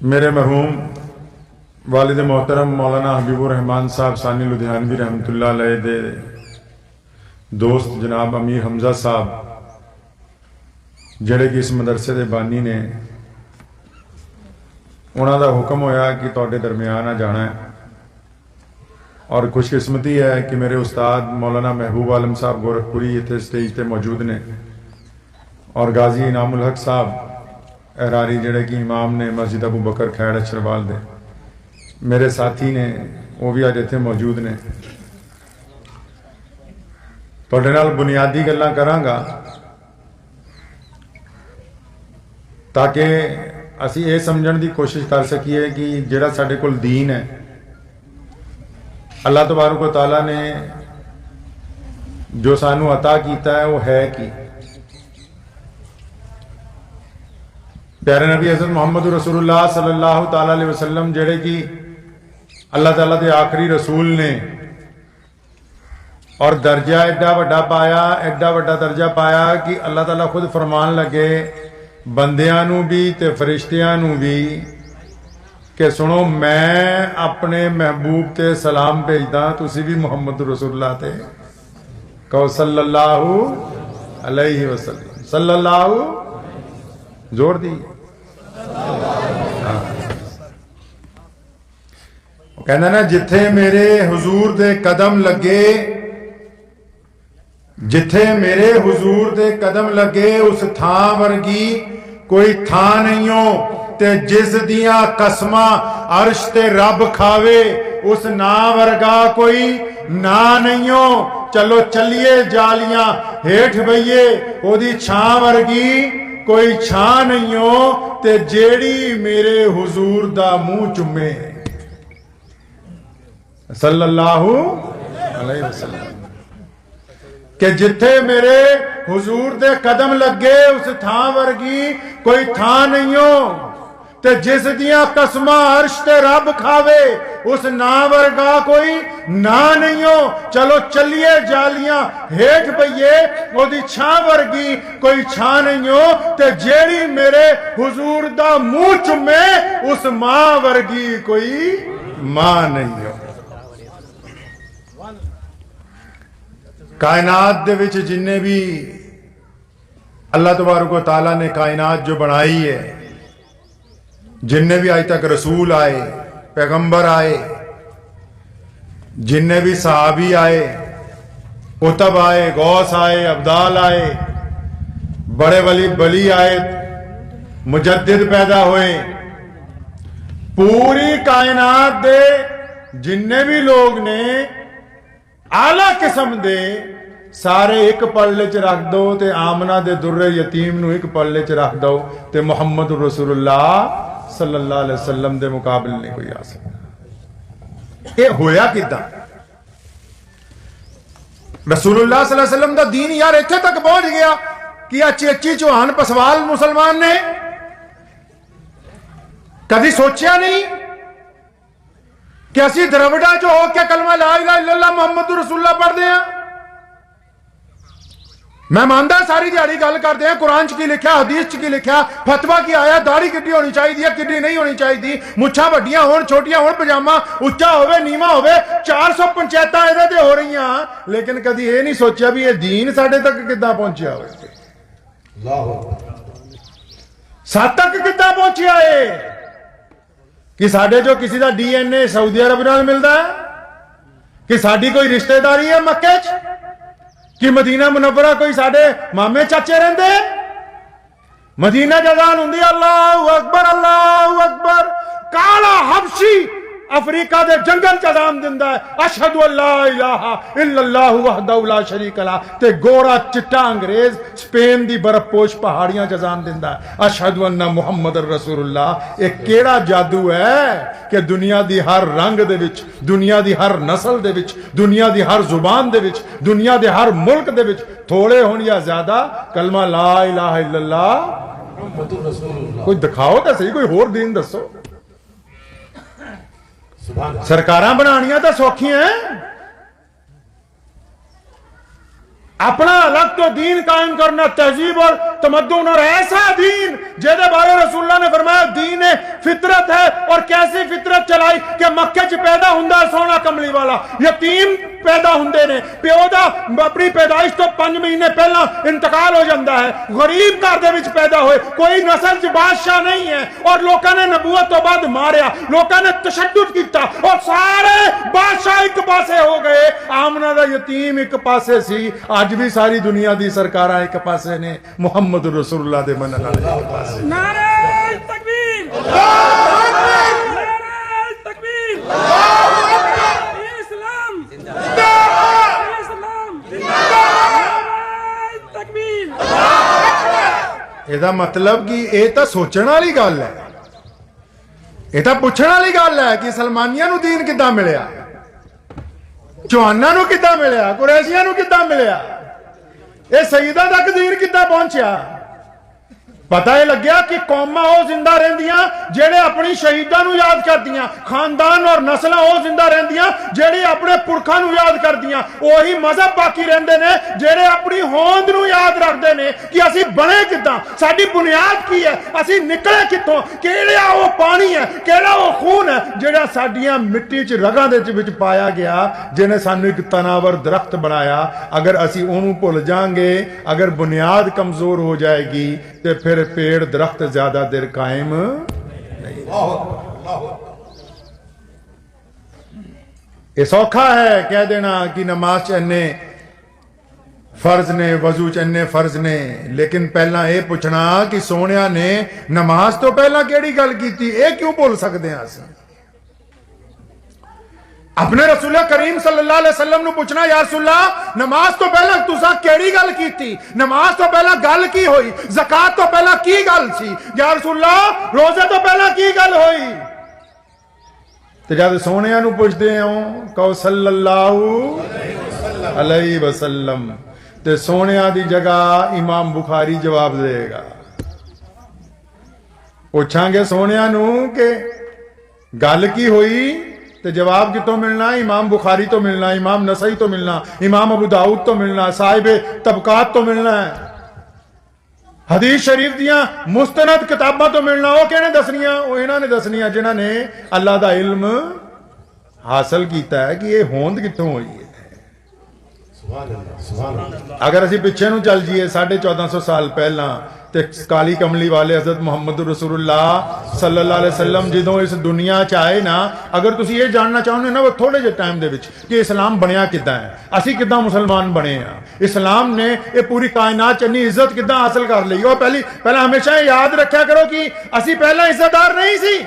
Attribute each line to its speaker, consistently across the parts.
Speaker 1: मेरे मरहूम वालिद मोहतरम मौलाना हबीबुर रहमान साहब सानी लुधियानवी रहमतुल्लाह अलैह दे दोस्त जनाब अमीर हमजा साहब जिहड़े कि इस मदरसे के बानी ने, उन्हों का हुक्म होया कि तुहाडे दरम्यान आ जाना है। और खुशकिस्मती है कि मेरे उस्ताद मौलाना महबूब आलम साहब गोरखपुरी इतने स्टेज पर मौजूद ने, और गाजी इनामुल हक साहब एरारी जिहड़े कि इमाम ने मस्जिद अबू बकर खैड़ अछरवाल दे, मेरे साथी ने, वो भी अज इत्थे मौजूद ने। तुहाडे नाल बुनियादी गल्लां करांगा ताकि असी ये समझण की कोशिश कर सकीए कि जिहड़ा साडे कोल दीन है, अल्लाह तबारक व तआला ने जो सानू अता कीता है वो है कि प्यारे नबी हज़रत मोहम्मद रसूलुल्लाह सल्लल्लाहु तआला अलैहि वसल्लम जिहड़े कि अल्लाह ताला के आखिरी रसूल ने, और दर्जा एडा वड्डा पाया, एडा वड्डा दर्जा पाया कि अल्लाह ताला खुद फरमान लगे बंदियां नू भी ते फरिश्तियां नू भी कि सुनो, मैं अपने महबूब ते सलाम भेजदा, तुसी भी मुहम्मद रसूलुल्लाह ते कहो सल्लल्लाहु अलैहि वसल्लम। सल्लल्लाहु जोर दी कहना ना, जिथे मेरे हुजूर दे कदम लगे, जिथे मेरे हुजूर दे कदम लगे, उस थां वर्गी कोई थां नहीं हो, ते जिस दियां कसमां अर्श ते रब खावे, उस ना वर्गा कोई ना नहीं हो। चलो चलिए जालियां हेठ बइए, ओदी छां वर्गी कोई छां नहीं हो, ते जेड़ी मेरे हुजूर दा मुंह चुमे सल्लल्लाहु अलैहि वसल्लम। कि जिथे मेरे हुजूर दे कदम लगे, उस थां वर्गी कोई थां नहीं हो, ते जिस दियां कसमां अर्श ते रब खावे, उस ना वर्गा कोई ना नहीं हो। चलो चलिए जालियां हेठ पईए, ओदी छां वर्गी कोई छां नहीं हो, ते जेड़ी मेरे हुजूर दा मुंह चुमे, उस मां वर्गी कोई मां नहीं हो। कायनात दे विच जिन्ने भी अल्लाह तबारक व तआला ने कायनात जो बनाई है, जिन्ने भी आज तक रसूल आए, पैगंबर आए, जिन्ने भी सहाबी आए, कुतब आए, गौस आए, अब्दाल आए, बड़े वली बली आए, मुजद्दिद पैदा हुए, पूरी कायनात दे जिन्ने भी लोग ने आला किस्म दे सारे एक पल्ले च रख दो, ते आमना दे दुर्रे यतीम नू एक पल्ले च रख दो, ते मुहम्मद रसूलुल्लाह सल्लल्लाहु अलैहि वसल्लम दे मुकाबले नहीं कोई आ सकता। ये होया किदां? रसूलुल्लाह सल्लल्लाहु अलैहि वसल्लम दा दीन यार इत्थे तक पहुंच गया कि आ चेची चौहान पसवाल मुसलमान ने कभी सोचा नहीं कि असी द्रविड़ा जो हो के कलमा ला इलाहा इल्लल्लाह मुहम्मद रसूलुल्लाह पढ़ते हैं। मैं मानदा सारी दिहाड़ी गल करते हैं कुरान च की लिखा, हदीस च की लिखा, फतवा की आया, दाढ़ी किड्डी होनी चाहिए, किड्डी नहीं होनी चाहिए, मुछां वड्डियां होण छोटियां होण, पजामा उच्चा होवे नीवा होवे, 400 पंचायतां इहदे ते हो रहीआं, लेकिन कदी ये नहीं सोचा भी ये दीन साडे तक किद्दां पहुंचिया होवे, साड तक किद्दां पहुंचिया है कि साडे जो किसी का DNA सऊदी अरब नाल मिलदा है, कि साडी कोई रिश्तेदारी है मक्के च, कि मदीना मुनव्वरा कोई साडे मामे चाचे रहंदे, मदीना जजान हुंदी अल्लाहु अकबर। काला हबशी अफ्रीका दे जंगल च अजान दिंदा है अशहदु अल्ला इलाहा इल्लल्लाहु वहदहु ला शरीक ला, ते गोरा चिट्टा अंग्रेज स्पेन दी बर्फपोश पहाड़ियां च अजान दिंदा है अशहदु अन्ना मुहम्मद रसूलुल्लाह। ये केड़ा जादू है कि दुनिया दी हर रंग दे विच, दुनिया दी हर नस्ल दे विच, दुनिया दी हर जुबान दे विच, दुनिया दे हर मुल्क दे विच थोड़े होण या ज्यादा कलमा ला इलाहा इल्लल्लाह कोई दिखाओ तो सही, कोई होर दीन दसो। सरकारां बनानियां तो सौखियां हैं, अपना अलग तो दीन कायम करना, तहजीब और तमद्दुन, और ऐसा दीन जेदे बारे रसूलुल्लाह ने फरमाया दीन फितरत है। और कैसी फितरत चलाई कि मक्के च पैदा हुंदा सोना कमली वाला यतीम पैदा हुंदे ने, प्यो दा अपनी पैदाइश तो 5 महीने पहला इंतकाल हो जाता है, गरीब घर दे विच पैदा होए, कोई नस्ल च बादशाह नहीं है, और लोगों ने नबूवत तो बाद मारिया, लोगों ने तशद्दुद किया और सारे बादशाह एक पासे हो गए। आमना दा यतीम एक पासे सी, अज भी सारी दुनिया दी सरकारां एक पासे ने, मुहम्मद रसूलुल्लाह दे मनन वाले एक पासे।
Speaker 2: नारे तकबीर, नारे तकबीर, इस्लाम जिंदाबाद, इस्लाम जिंदाबाद, नारे तकबीर।
Speaker 1: ਇਹਦਾ मतलब कि ਇਹ ਤਾਂ ਸੋਚਣ ਵਾਲੀ ਗੱਲ ਹੈ, ਇਹ ਤਾਂ ਪੁੱਛਣ ਵਾਲੀ ਗੱਲ ਹੈ ਕਿ ਸਲਮਾਨੀਆਂ ਨੂੰ ਦੀਨ ਕਿੱਦਾਂ ਮਿਲਿਆ, ਚੌਹਾਨਾਂ ਨੂੰ ਕਿੱਦਾਂ ਮਿਲਿਆ, ਕੁਰੈਸ਼ੀਆਂ ਨੂੰ ਕਿੱਦਾਂ ਮਿਲਿਆ, ਇਹ ਸਈਦਾਂ ਤੱਕ ਦੀਨ ਕਿੱਦਾਂ ਪਹੁੰਚਿਆ। पता ही लग्या कि कौमां वो जिंदा रहिंदियां जेड़े अपनी शहीदां नूं याद करदियां, खानदान और नस्लां वो जिंदा रहिंदियां जेड़े अपने पुरखां नूं याद करदियां, ओही मजहब बाकी रहिंदे ने जेड़े अपनी होंद नूं याद रखदे ने कि असीं बने किदां, साडी बुनियाद की है, असीं निकले कित्थों, किहड़ा वो पानी है, किहड़ा वो खून है जेड़ा साडियां मिट्टी च रगां दे विच पाया गया, जिहने सानूं एक तनावर दरख्त बनाया। अगर असीं ओनूं भुल जांगे, अगर बुनियाद कमजोर हो जाएगी तो फिर पेड़ दरख्त ज्यादा देर कायम नहीं। ये सौखा है कह देना कि नमाज च इन्ने फर्ज ने, वजू च इन्ने फर्ज ने, लेकिन पहला यह पूछना कि सोनिया ने नमाज तो पहला केड़ी गल कीती, ये क्यों भुल सकते हैं असीं। अपने रसूल करीम सल्लल्लाहु अलैहि वसल्लम नु पूछना, या रसूलल्लाह नमाज तो पहला तुसा केड़ी गल कीती, नमाज तो पहला गल की होई, ज़कात तो पहला की गल सी, या रसूलल्लाह रोजे तो पहला की गल होई। ते जद सोनिया नु पूछदे हो कहो सल्लल्लाहु अलैहि वसल्लम, ते सोनिया दी जगह इमाम बुखारी जवाब देगा। पूछांगे सोनिया नु के गल की होई, तो जवाब कितों मिलना, इमाम बुखारी तो मिलना, इमाम नसई तो मिलना, इमाम अबू दाऊद तो मिलना, साहिब तबकात तो मिलना है, हदीस शरीफ दियां मुस्तनद किताबां तो मिलना। वो कहने दसनियां, वो इन्होंने दसनियां जिन्होंने अल्लाह दा इल्म हासिल किया है कि ये होंद कितों हुई है। अगर असी पिछे नूं चल जाइए 1450 साल पहला, ते काली कमली वाले हज़रत मुहम्मद रसूलुल्लाह सल्लल्लाहु अलैहि वसल्लम जदों इस दुनिया च आए ना, अगर तुसी ये जानना चाहोगे ना वो थोड़े जे टाइम दे विच कि इस्लाम बनया किद्दां है, असी किद्दां मुसलमान बने हैं, इस्लाम ने ये पूरी कायनात च इन्नी इज्जत किद्दां हासिल कर ली। और पहला हमेशा याद रखा करो कि असी पहला इज्जतदार नहीं सी।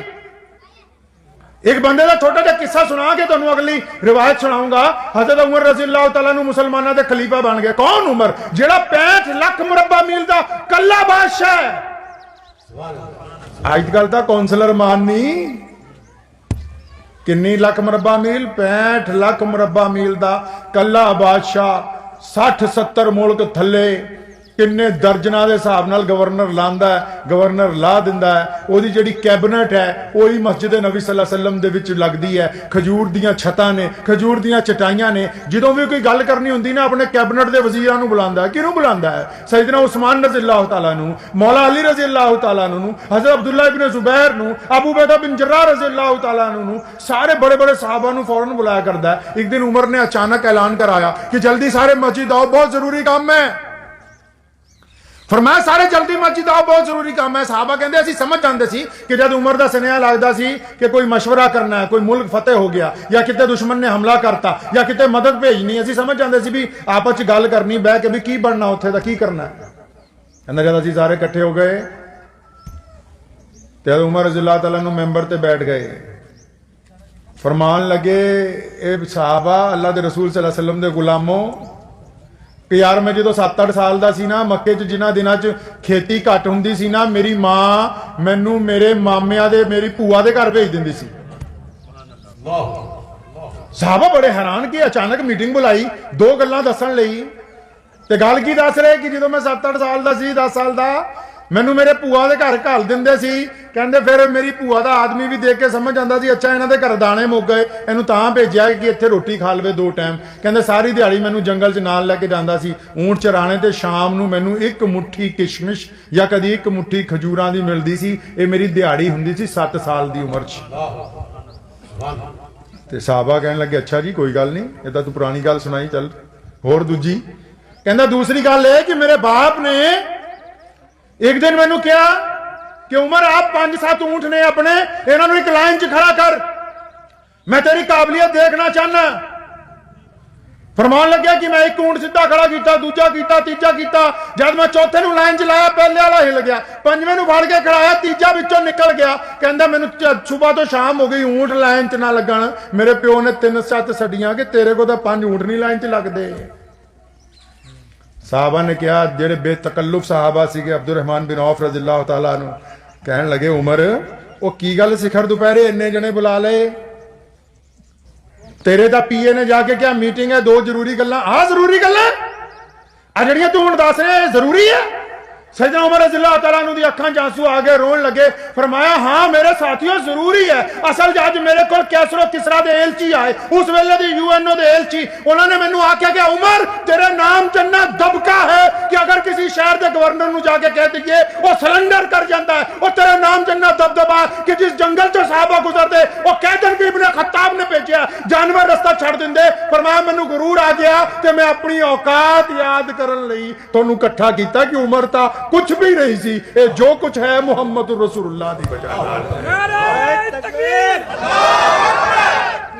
Speaker 1: एक बंदे का छोटा जा किस्सा सुना के तुहानूं अगली रिवायत सुनाऊंगा। हज़रत उमर रज़ियल्लाहु तआला अन्हु मुसलमानां दे खलीफा बन गए। कौन उमर? जेड़ा 65 लाख मुरब्बा मील दा कल्ला बादशाह है। अजकल तां कौंसलर माननी किन्नी लाख मुरब्बा मील, 65 लाख मुरब्बा मील दा कल्ला बादशाह, 60-70 मुल्क थले, किन्ने दर्जना के हिसाब नाल गवर्नर लांदा है, गवर्नर ला दिंदा है, ओदी जिहड़ी कैबिनेट है वही मस्जिद नबी सल्लल्लाहु अलैहि वसल्लम दे विच लगदी है, खजूर दियां छतां ने, खजूर दियां चटाइयां ने। जदों भी कोई गल करनी हुंदी ना अपने कैबिनेट दे वजीरां नूं बुलांदा है। किहनूं बुलांदा है? सैयदना उस्मान रज़ियल्लाहु तआला नूं, मौला अली रज़ियल्लाहु तआला नूं, हज़रत अब्दुल्लाह इब्न जुबैर नूं, अबू बैदा बिन जर्राह रज़ियल्लाहु तआला नूं, सारे बड़े बड़े सहाबा नूं फौरन बुलाया करदा है। एक दिन उमर ने अचानक ऐलान कराया कि जल्दी सारे मस्जिद आओ, बहुत जरूरी काम है। फरमाया सारे जल्दी मस्जिद आओ, बहुत जरूरी काम है। साहबा कहते असीं समझ जाते सी कि जब उमर का सुनेहा लगता सी कि कोई मशवरा करना है, कोई मुल्क फतेह हो गया या किते दुश्मन ने हमला करता या किते मदद भेजनी, असीं समझ जाते सी भी आपस च गल करनी बह के भी की बनना उत्थे दा की करना है। कहंदा जद असीं सारे इकट्ठे हो गए तो उमर रज़ियल्लाहु तआला अन्हु मैंबर ते बैठ गए, फरमान लगे ए साहबा अल्लाह दे रसूल सल्लल्लाहु अलैहि वसल्लम दे गुलामों कि यार मैं जो 7-8 साल का सी ना, मक्के च जिन्हां दिनां च खेती घट हुंदी सी ना, मेरी मां मैनू मेरे मामिया दे मेरी भूआ दे घर भेज दिंदी सी। साहबा बड़े हैरान कि अचानक मीटिंग बुलाई, 2 गल्लां दस्सण लई। ते गल की दस रहे कि जो मैं 7-8 साल का सी, 10 साल का, ਮੈਨੂੰ ਮੇਰੇ ਭੂਆ ਦੇ ਘਰ ਘੱਲ ਦਿੰਦੇ ਸੀ। ਕਹਿੰਦੇ ਫਿਰ ਮੇਰੀ ਭੂਆ ਦਾ ਆਦਮੀ ਵੀ ਦੇਖ ਕੇ ਸਮਝ ਜਾਂਦਾ ਸੀ ਅੱਛਾ ਇਹਨਾਂ ਦੇ ਘਰ ਦਾਣੇ ਮੁੱਕ ਗਏ, ਇਹਨੂੰ ਤਾਂ ਭੇਜਿਆ ਕਿ ਇੱਥੇ ਰੋਟੀ ਖਾ ਲਵੇ 2 ਟਾਈਮ। ਕਹਿੰਦੇ ਸਾਰੀ ਦਿਹਾੜੀ ਮੈਨੂੰ ਜੰਗਲ 'ਚ ਨਾਲ ਲੈ ਕੇ ਜਾਂਦਾ ਸੀ ਊਂਠ ਚਰਾਣੇ, ਤੇ ਸ਼ਾਮ ਨੂੰ ਮੈਨੂੰ 1 ਮੁੱਠੀ ਕਿਸ਼ਮਿਸ਼ ਜਾਂ ਕਦੀ 1 ਮੁੱਠੀ ਖਜੂਰਾਂ ਦੀ ਮਿਲਦੀ ਸੀ। ਇਹ ਮੇਰੀ ਦਿਹਾੜੀ ਹੁੰਦੀ ਸੀ 7 ਸਾਲ ਦੀ ਉਮਰ 'ਚ। ਤੇ ਸਾਹਬਾ ਕਹਿਣ ਲੱਗੇ ਅੱਛਾ ਜੀ ਕੋਈ ਗੱਲ ਨਹੀਂ, ਇਹ ਤਾਂ ਤੂੰ ਪੁਰਾਣੀ ਗੱਲ ਸੁਣਾਈ, ਚੱਲ ਹੋਰ ਦੂਜੀ। ਕਹਿੰਦਾ ਦੂਸਰੀ ਗੱਲ ਇਹ कि मेरे बाप ने एक दिन मैनू कहा कि उमर आप 5-7 ऊंट ने अपने, इन्हों एक लाइन च खड़ा कर, मैं तेरी काबलियत देखना चाहना। फरमान लग्या कि मैं 1 ऊंट सीधा खड़ा किया, दूजा किया, तीजा किया, जब मैं चौथे नूं लाइन च लाया पहले वाला हिल गया, 5वें नूं फड़ के खड़ाया, तीजा विचों निकल गया। कहंदा मैनू सुबह तो शाम हो गई ऊंट लाइन च ना लगन। मेरे प्यो ने 3-7 सदियां कि तेरे को तो 5 ऊंट नहीं लाइन च लगते। साहबा ने कहा जेड़े बेतकल्लुफ साहबा सीगे अब्दुल रहमान बिन औफ रज़ी अल्लाह तआला अन्हु, कहन लगे उमर वो की गल सिखर दोपहरे इन्ने जने बुला ले, तेरे दा पीए ने जाके क्या मीटिंग है 2 जरूरी गल्लां। हाँ जरूरी गल्लां आ जड़ियां तू हुण दस रहे जरूरी है। सैयदना उमर रज़ी अल्लाह तआला अन्हु दी अखां च आंसू आ गए, रोन लगे। फरमाया हाँ मेरे साथियों जरूरी है। असल अज मेरे को कैसरो किसरा दे एलची आए, उस वेले दी यूएनओ दे एलची, उन्होंने मैनू आख्या कि उमर तेरे नाम चन्ना दबका है कि अगर किसी शहर के गवर्नर नू जाके कह दीजिए वो सिलेंडर कर जाता है, वो तेरे नाम चन्ना दबदबा कि जिस जंगल चो साहबा गुजरते वो कैदन की इब्ने खत्ताब ने भेजा जानवर रस्ता छड़ दिंदे। फरमाया मैनू गुरूर आ गया ते मैं अपनी औकात याद करन लई तुहानू इकट्ठा कीता कि उमर ता कुछ भी नहीं सी, ये जो कुछ है मुहम्मद रसूलुल्लाह दी वजह नाल।
Speaker 2: नारे तकबीर,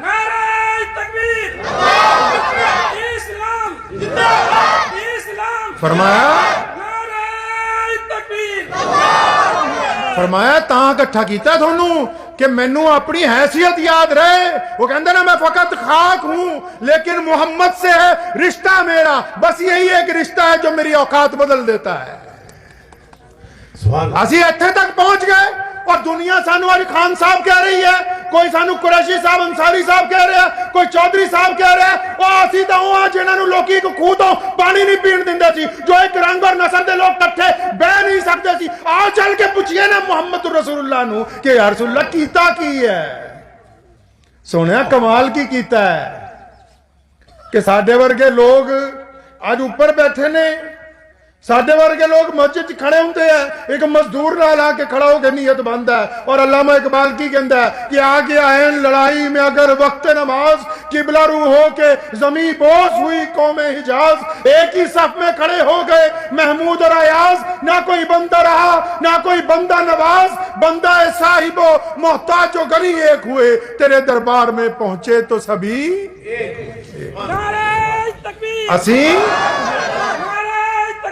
Speaker 2: नारे तकबीर, इस्लाम जिंदाबाद, इस्लाम
Speaker 1: फरमाया
Speaker 2: नारे तकबीर,
Speaker 1: फरमाया तां इकट्ठा कीता थानू कि मैनू अपनी हैसियत याद रहे। वो कहते ना मैं फकत खाक हूं लेकिन मोहम्मद से है रिश्ता मेरा, बस यही एक रिश्ता है जो मेरी औकात बदल देता है। असी इत्थे तक पहुंच गए और दुनिया सानू अज खान साहब कह रही है, कोई सानू कुरैशी साहब अंसारी साहब कह रहा है, कोई चौधरी साहब कह रहा है। और असी तो वो जिन्होंने लोग खूह तो पानी नहीं पीण दिंदे सी, जो एक रंग और नस्ल के लोग कट्ठे बह नहीं सकते सी। आओ चल के पूछिए ना मुहम्मद रसूलुल्लाह नू कि यार रसूलुल्लाह कीता की है, सुनिया कमाल की कीता है कि साडे वर्गे लोग आज ऊपर बैठे ने, साडे वर्गे लोग मस्जिद खड़े होंगे हैं, एक मजदूर नाल आके खड़ा होकर नीयत बंद है। और अल्लामा इकबाल की कहता है कि आगे आए लड़ाई में अगर वक्त नमाज, किबला रू हो के जमी बोस हुई कौम हिजाज, एक ही सफ में खड़े हो गए महमूद और अयाज, ना कोई बंदा रहा ना कोई बंदा नवाज, बंदा साहिबो मोहताज जो गली एक हुए, तेरे दरबार में पहुंचे तो सभी
Speaker 2: नारे तकबीर,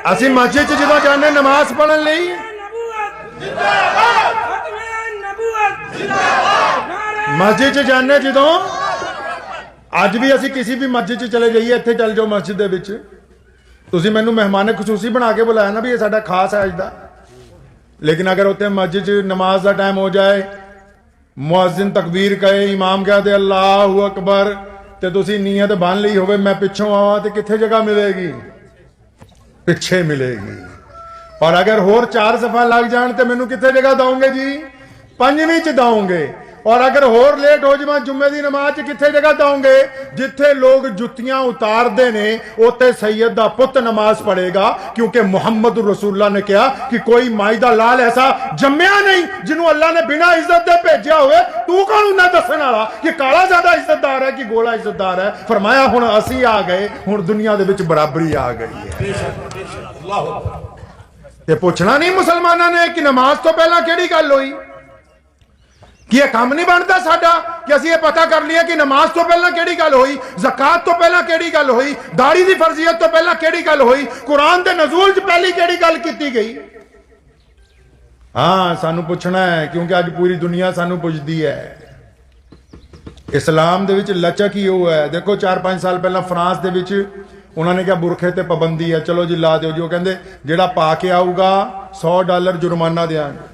Speaker 1: असी मस्जिद जो जाने नमाज पढ़न लई, मस्जिद जाने जो अज भी असी किसी भी मस्जिद चले जाइए, इत्थे चल जाओ मस्जिद दे विच, तुसीं मैनूं मेहमान खसूसी बना के बुलाया ना भी ये साडा खास है अज दा। लेकिन अगर उत्थे मस्जिद नमाज का टाइम हो जाए, मुअज्जिन तकबीर कहे, इमाम कहते अल्लाहु अकबर, ते तुसीं नीयत बन ली होवे मैं पिछों आवां ते कित्थे जगह मिलेगी, पिछे मिलेगी। और अगर होर 4 सफा लग जान तो मैनू कितने जगह दोगे जी, 5वीं च दोगे। और अगर होर लेट हो जावां जुम्मे की नमाज च कितने जगह दोगे, जिथे लोग जुत्तियां उतारते ने उत्थे सैयद दा पुत नमाज पढ़ेगा, क्योंकि मुहम्मद रसूलुल्लाह ने कहा कि कोई माई दा लाल ऐसा जम्मिया नहीं जिन्हों अल्लाह ने बिना इज्जत दे भेजा हुए। तू कौन उन्हें दसन वाला कि काला ज्यादा इज्जतदार है कि गोला इज्जतदार है। फरमाया हुण असी आ गए, हुण दुनिया दे विच बराबरी आ गई है। ये पूछना नहीं मुसलमानों ने कि नमाज तो पहला केड़ी गल हुई, कि यह काम नहीं बनता साडा कि असीं ये पता कर लिया कि नमाज तो पहला केड़ी गल हुई, ज़कात तो पहला केड़ी गल हुई, दाढ़ी की फर्जियत तो पहला केड़ी गल हुई, कुरान के नज़ूल च पहली केड़ी गल की गई। हाँ सानू पूछना है, क्योंकि अज पूरी दुनिया सानू पुछदी है। इस्लाम दे विच लचक ही वो है। देखो 4-5 साल पहला फ्रांस दे विच उन्होंने क्या बुरखे ते पाबंदी है, चलो जी ला दो जी, वो कहते जेड़ा पा के आऊगा $100 जुर्माना देंगे।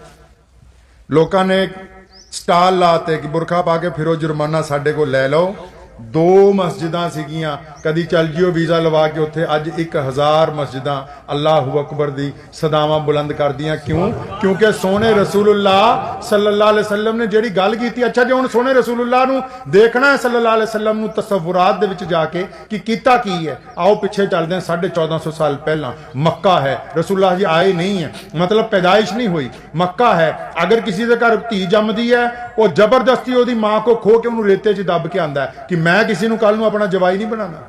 Speaker 1: लोगों ने स्टाल लाते कि बुरखा पा के फिरो जुर्माना साडे को लै लो, 2 ਮਸਜਿਦਾਂ ਸੀਗੀਆਂ, ਕਦੀ ਚੱਲ ਜਿਓ ਵੀਜ਼ਾ ਲਵਾ ਕੇ ਉੱਥੇ, ਅੱਜ 1000 ਮਸਜਿਦਾਂ ਅੱਲਾਹੁ ਅਕਬਰ ਦੀ ਸਦਾਵਾਂ ਬੁਲੰਦ ਕਰਦੀਆਂ। ਕਿਉਂ? ਕਿਉਂਕਿ ਸੋਹਣੇ ਰਸੂਲੁल्लाह सल्लल्लाहु अलैहि वसल्लम ने ਜਿਹੜੀ ਗੱਲ ਕੀਤੀ। ਅੱਛਾ ਜੇ ਹੁਣ ਸੋਹਣੇ ਰਸੂਲुल्लाह ਨੂੰ ਦੇਖਣਾ ਹੈ सल्लल्लाहु अलैहि वसल्लम ਨੂੰ ਤਸਵੁਰਾਤ ਦੇ ਵਿੱਚ ਜਾ ਕੇ ਕਿ ਕੀਤਾ ਕੀ ਹੈ, आओ ਪਿੱਛੇ ਚੱਲਦੇ हैं। 1450 साल ਪਹਿਲਾਂ मक्का है, रसूलुल्लाह जी आए नहीं है, मतलब पैदाइश नहीं हुई, मक्का है। अगर किसी के घर धी जमदी है, वो जबरदस्ती ਉਹਦੀ मां को खो के ਉਹਨੂੰ ਰੇਤੇ 'ਚ ਦੱਬ ਕੇ ਆਂਦਾ ਹੈ कि मैं किसी ਨੂੰ ਕੱਲ ਨੂੰ ਆਪਣਾ ਜਵਾਈ ਨਹੀਂ ਬਣਾਣਾ।